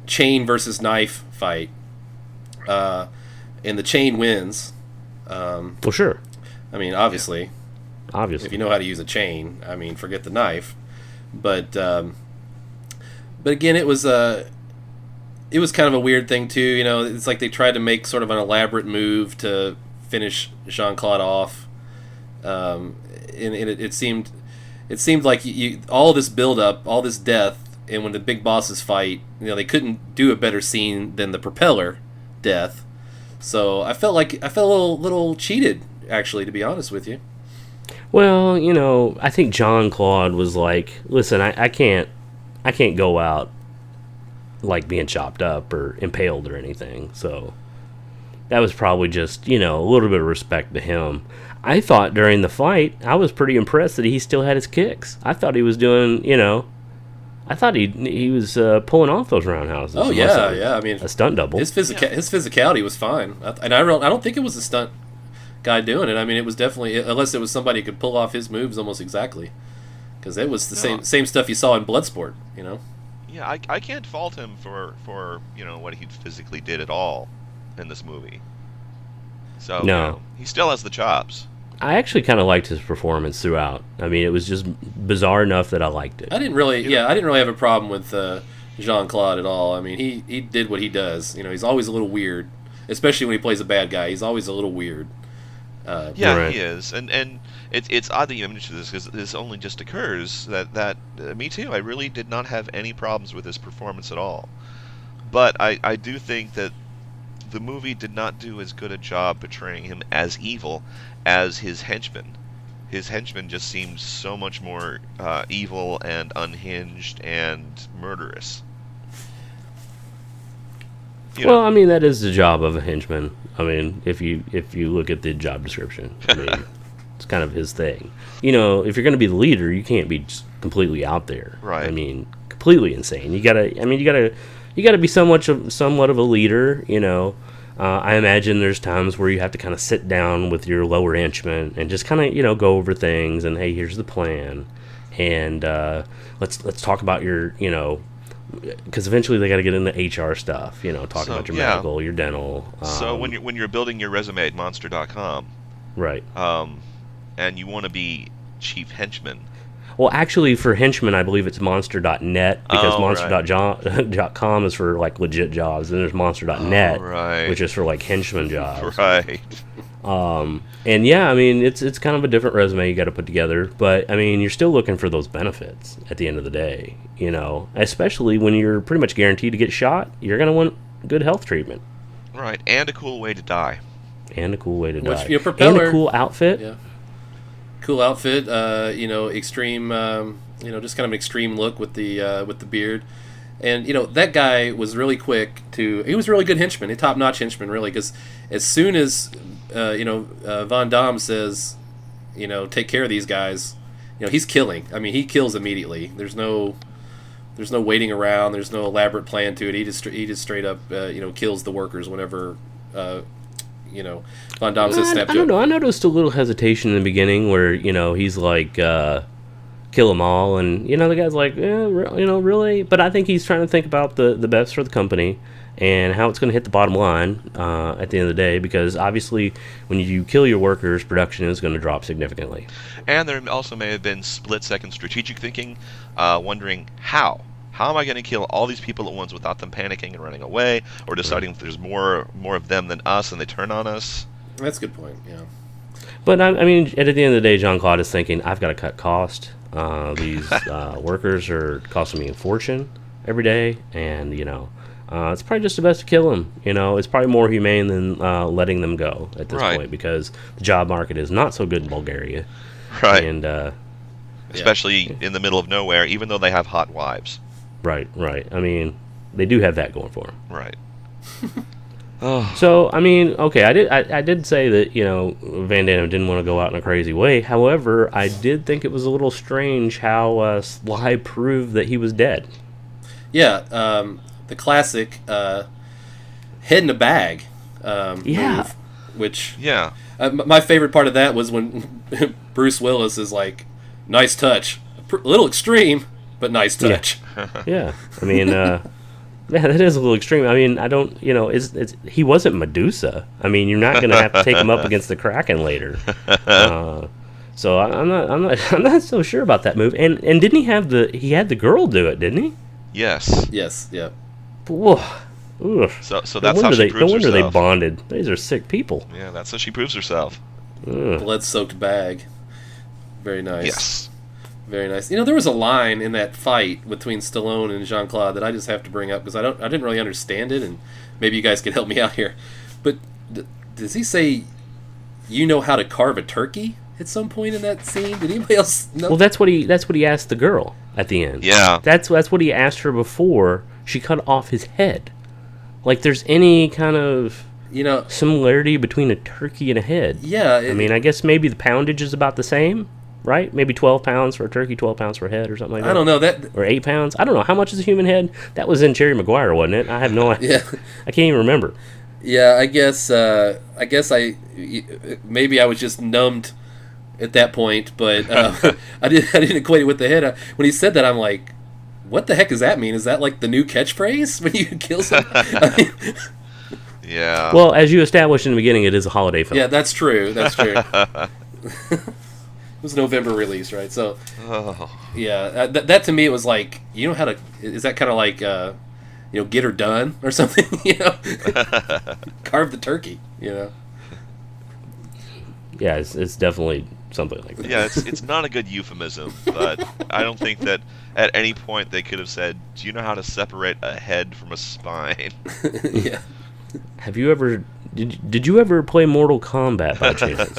chain versus knife fight. And the chain wins. Well, sure. I mean, obviously, Obviously. if you know how to use a chain, I mean, forget the knife. But again, it was kind of a weird thing too. It's like they tried to make sort of an elaborate move to finish Jean-Claude off, and it seemed like all this build up, all this death, and when the big bosses fight, they couldn't do a better scene than the propeller death. So I felt a little cheated, actually, to be honest with you. Well, I think Jean-Claude was like, listen, I can't go out like being chopped up or impaled or anything. So that was probably just, a little bit of respect to him. I thought during the fight, I was pretty impressed that he still had his kicks. I thought he was doing, I thought he was pulling off those roundhouses. Oh yeah. I mean, a stunt double. His physicality was fine, and I don't think it was a stunt guy doing it. I mean, it was definitely, unless it was somebody who could pull off his moves almost exactly, because it was the same stuff you saw in Bloodsport. Yeah, I can't fault him for what he physically did at all in this movie. So No. He still has the chops. I actually kind of liked his performance throughout. I mean, it was just bizarre enough that I liked it. I didn't really have a problem with Jean-Claude at all. I mean, he did what he does. He's always a little weird, especially when he plays a bad guy. He's always a little weird. Yeah, Right. he is, and it's odd that you mentioned this because this only just occurs that me too. I really did not have any problems with his performance at all, but I do think that the movie did not do as good a job portraying him as evil as his henchmen. His henchmen just seemed so much more evil and unhinged and murderous. Well, I mean, that is the job of a henchman. I mean, if you look at the job description, I mean, it's kind of his thing. If you're going to be the leader, you can't be just completely out there. Right. I mean, completely insane. You gotta be somewhat of a leader. I imagine there's times where you have to kind of sit down with your lower henchmen and just kind of go over things and, hey, here's the plan, and let's talk about your because eventually they got to get into HR stuff, talking about your medical, your dental. So when you're building your resume at Monster.com, right? And you want to be chief henchman. Well, actually, for henchmen, I believe it's Monster.net because Monster.com is for like legit jobs, and there's Monster.net, right. which is for like henchman jobs. Right. And yeah, I mean, it's kind of a different resume you got to put together, but I mean, you're still looking for those benefits at the end of the day, especially when you're pretty much guaranteed to get shot. You're gonna want good health treatment, right, and a cool way to die, and a cool way to die, propeller, and a cool outfit. Yeah, cool outfit. Extreme. Just kind of an extreme look with the beard. And that guy was really quick he was a really good henchman, a top-notch henchman, really, because as soon as Von Damme says, take care of these guys, he's killing. I mean, he kills immediately. There's no waiting around. There's no elaborate plan to it. He just straight up kills the workers whenever Von Damme says snap. I don't know. I noticed a little hesitation in the beginning where he's like kill them all. And the guy's like, really. But I think he's trying to think about the best for the company and how it's going to hit the bottom line at the end of the day, because obviously when you kill your workers, production is going to drop significantly. And there also may have been split-second strategic thinking, wondering how. How am I going to kill all these people at once without them panicking and running away, or deciding if there's more of them than us and they turn on us? That's a good point, yeah. But at the end of the day, Jean-Claude is thinking, I've got to cut cost. These workers are costing me a fortune every day, and it's probably just the best to kill them. It's probably more humane than letting them go at this point, because the job market is not so good in Bulgaria. Right. And especially in the middle of nowhere, even though they have hot wives. Right. They do have that going for them. Right. So, okay, I did say that, Van Damme didn't want to go out in a crazy way. However, I did think it was a little strange how Sly proved that he was dead. Yeah, the classic head in a bag move, which... Yeah. My favorite part of that was when Bruce Willis is like, nice touch. A little extreme, but nice touch. Yeah. Yeah, that is a little extreme. I don't, he wasn't Medusa. You're not going to have to take him up against the Kraken later. So I'm not so sure about that move. And didn't he had the girl do it, didn't he? Yes. Yes, yeah. Whoa. So that's how she proves herself. No wonder they bonded. These are sick people. Yeah, that's how she proves herself. Blood-soaked bag. Very nice. Yes. Very nice. There was a line in that fight between Stallone and Jean-Claude that I just have to bring up because I didn't really understand it, and maybe you guys could help me out here. But does he say, "You know how to carve a turkey"? At some point in that scene, did anybody else know? Well, that's what he asked the girl at the end. Yeah. That's what he asked her before she cut off his head. Like, there's any kind of similarity between a turkey and a head. Yeah. I guess maybe the poundage is about the same, right? Maybe 12 pounds for a turkey, 12 pounds for a head, or something like that. I don't know that. Or 8 pounds. I don't know how much is a human head. That was in Jerry Maguire, wasn't it? I have no idea. Yeah. I can't even remember. Yeah, I guess maybe I was just numbed at that point, but I didn't equate it with the head. When he said that, I'm like, what the heck does that mean? Is that like the new catchphrase when you kill somebody? Yeah. Well, as you established in the beginning, it is a holiday film. Yeah, that's true. It was a November release, right? So, yeah, that to me, it was like, how to... Is that kind of like, get her done or something? Carve the turkey, Yeah, it's definitely something like that. Yeah, it's not a good euphemism, but I don't think that at any point they could have said, "Do you know how to separate a head from a spine?" Yeah. Have you ever... Did you ever play Mortal Kombat by chance?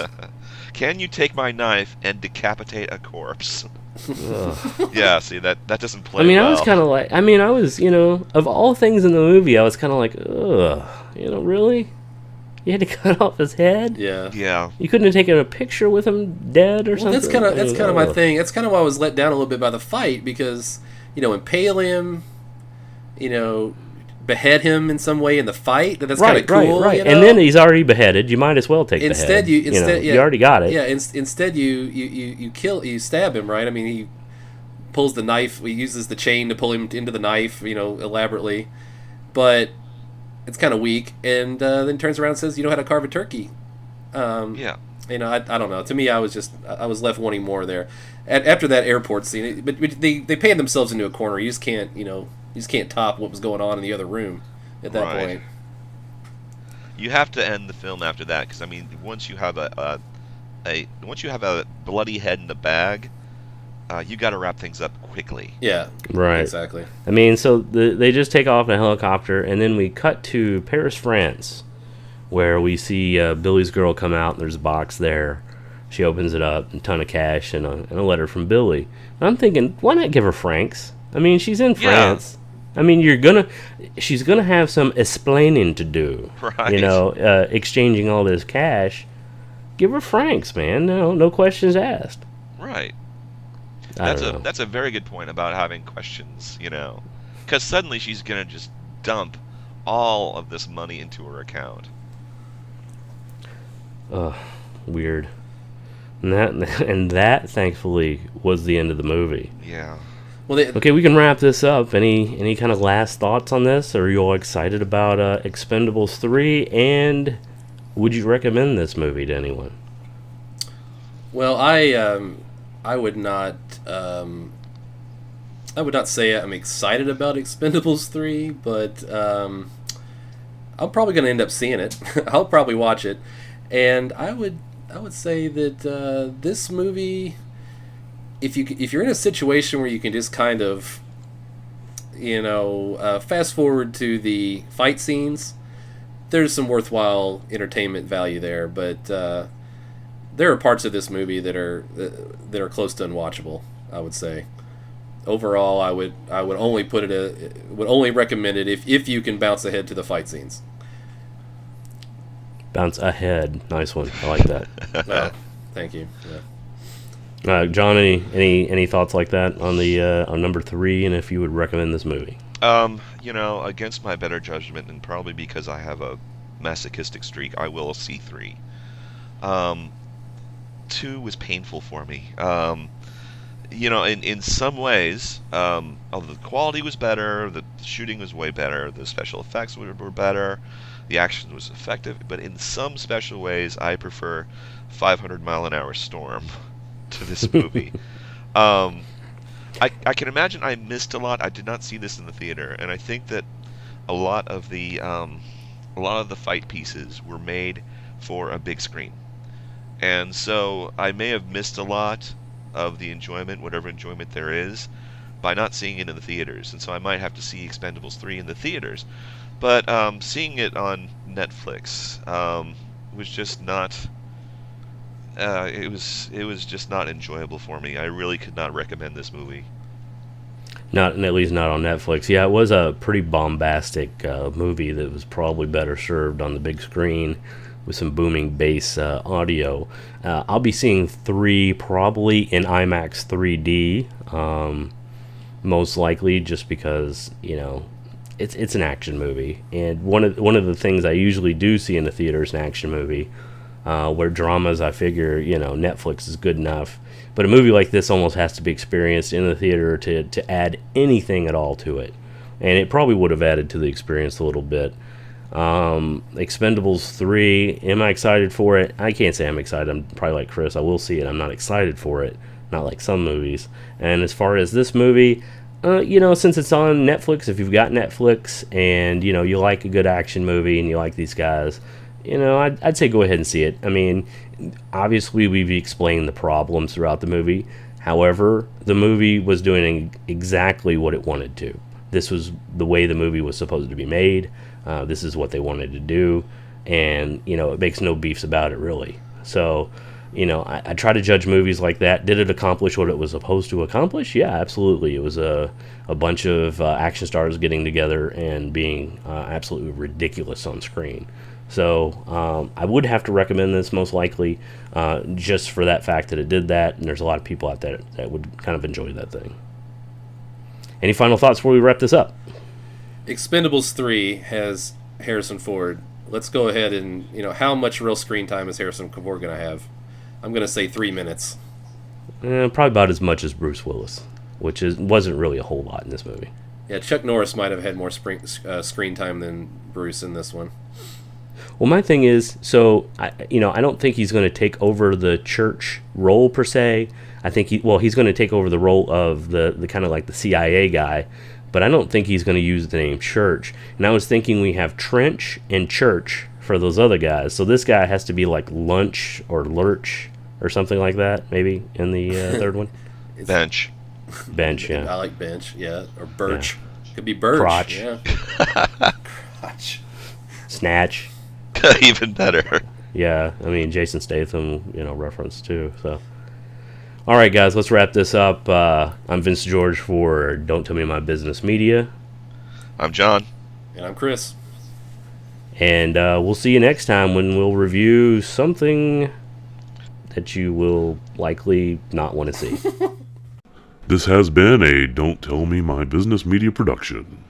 Can you take my knife and decapitate a corpse? Yeah, see, that doesn't play well. I was kind of like... I was, of all things in the movie, I was kind of like, ugh, really? You had to cut off his head? Yeah. Yeah. You couldn't have taken a picture with him dead or something? That's kind of my thing. That's kind of why I was let down a little bit by the fight, because, impale him, behead him in some way in the fight. That's kind of cool. Right. And then he's already beheaded. You might as well take the head. You already got it. Yeah. Instead, you stab him. Right. He pulls the knife. He uses the chain to pull him into the knife. Elaborately, but it's kind of weak. And then turns around and says, "You know how to carve a turkey." Yeah. I don't know. To me, I was left wanting more there. After that airport scene, but they painted themselves into a corner. You just can't top what was going on in the other room at that point. You have to end the film after that, because once you have a bloody head in the bag, you got to wrap things up quickly. Yeah. Right. Exactly. So they just take off in a helicopter, and then we cut to Paris, France, where we see Billy's girl come out, and there's a box there. She opens it up, a ton of cash, and a letter from Billy. And I'm thinking, why not give her francs? She's in France. She's gonna have some explaining to do. Right. Exchanging all this cash. Give her francs, man. No questions asked. Right. That's a very good point about having questions, because suddenly she's gonna just dump all of this money into her account. Weird. And that thankfully was the end of the movie. Yeah. Well, Okay, we can wrap this up. Any kind of last thoughts on this? Are you all excited about Expendables 3? And would you recommend this movie to anyone? Well, I would not say I'm excited about Expendables 3, but I'm probably going to end up seeing it. I'll probably watch it, and I would say that this movie, if you're in a situation where you can just kind of, fast forward to the fight scenes, there's some worthwhile entertainment value there, but there are parts of this movie that are close to unwatchable, I would say. Overall, I would only would only recommend it if you can bounce ahead to the fight scenes. Bounce ahead. Nice one. I like that. Thank you. Yeah. John, any thoughts like that on the on number 3, and if you would recommend this movie? Against my better judgment, and probably because I have a masochistic streak, I will see 3. 2 was painful for me. In some ways, the quality was better, the shooting was way better, the special effects were better, the action was effective, but in some special ways, I prefer 500-mile-an-hour Storm to this movie. I can imagine I missed a lot. I did not see this in the theater, and I think that a lot of the fight pieces were made for a big screen, and so I may have missed a lot of the enjoyment, whatever enjoyment there is, by not seeing it in the theaters. And so I might have to see Expendables 3 in the theaters. But seeing it on Netflix was just not. It was just not enjoyable for me. I really could not recommend this movie. Not, at least not on Netflix. Yeah, it was a pretty bombastic movie that was probably better served on the big screen with some booming bass audio. I'll be seeing 3 probably in IMAX 3D, most likely, just because it's an action movie, and one of the things I usually do see in the theater is an action movie. Where dramas, I figure, Netflix is good enough, but a movie like this almost has to be experienced in the theater to add anything at all to it, and it probably would have added to the experience a little bit. Expendables 3, am I excited for it? I can't say I'm excited. I'm probably like Chris. I will see it. I'm not excited for it. Not like some movies. And as far as this movie, since it's on Netflix, if you've got Netflix and, you like a good action movie and you like these guys, I'd say go ahead and see it. I mean, obviously we've explained the problems throughout the movie. However, the movie was doing exactly what it wanted to. This was the way the movie was supposed to be made. This is what they wanted to do, and it makes no beefs about it, really. So I try to judge movies like that. Did it accomplish what it was supposed to accomplish? Yeah, absolutely. It was a bunch of action stars getting together and being absolutely ridiculous on screen. So I would have to recommend this most likely, just for that fact that it did that, and there's a lot of people out there that would kind of enjoy that thing. Any final thoughts before we wrap this up? Expendables 3 has Harrison Ford. Let's go ahead and, how much real screen time is Harrison Ford going to have? I'm going to say 3 minutes. Probably about as much as Bruce Willis, which wasn't really a whole lot in this movie. Yeah, Chuck Norris might have had more screen time than Bruce in this one. Well, my thing is, so I don't think he's going to take over the church role per se. I think he's going to take over the role of the kind of like the CIA guy, but I don't think he's going to use the name Church. And I was thinking we have Trench and Church for those other guys, so this guy has to be like Lunch or Lurch or something like that, maybe in the third one. Bench, yeah. I like Bench, yeah, or Birch. Yeah. Could be Birch. Crotch. Yeah. Crotch. Snatch. Even better. Yeah, I mean Jason Statham, reference too. So, all right, guys, let's wrap this up. I'm Vince George for Don't Tell Me My Business Media. I'm John. And I'm Chris. And we'll see you next time when we'll review something that you will likely not want to see. This has been a Don't Tell Me My Business Media production.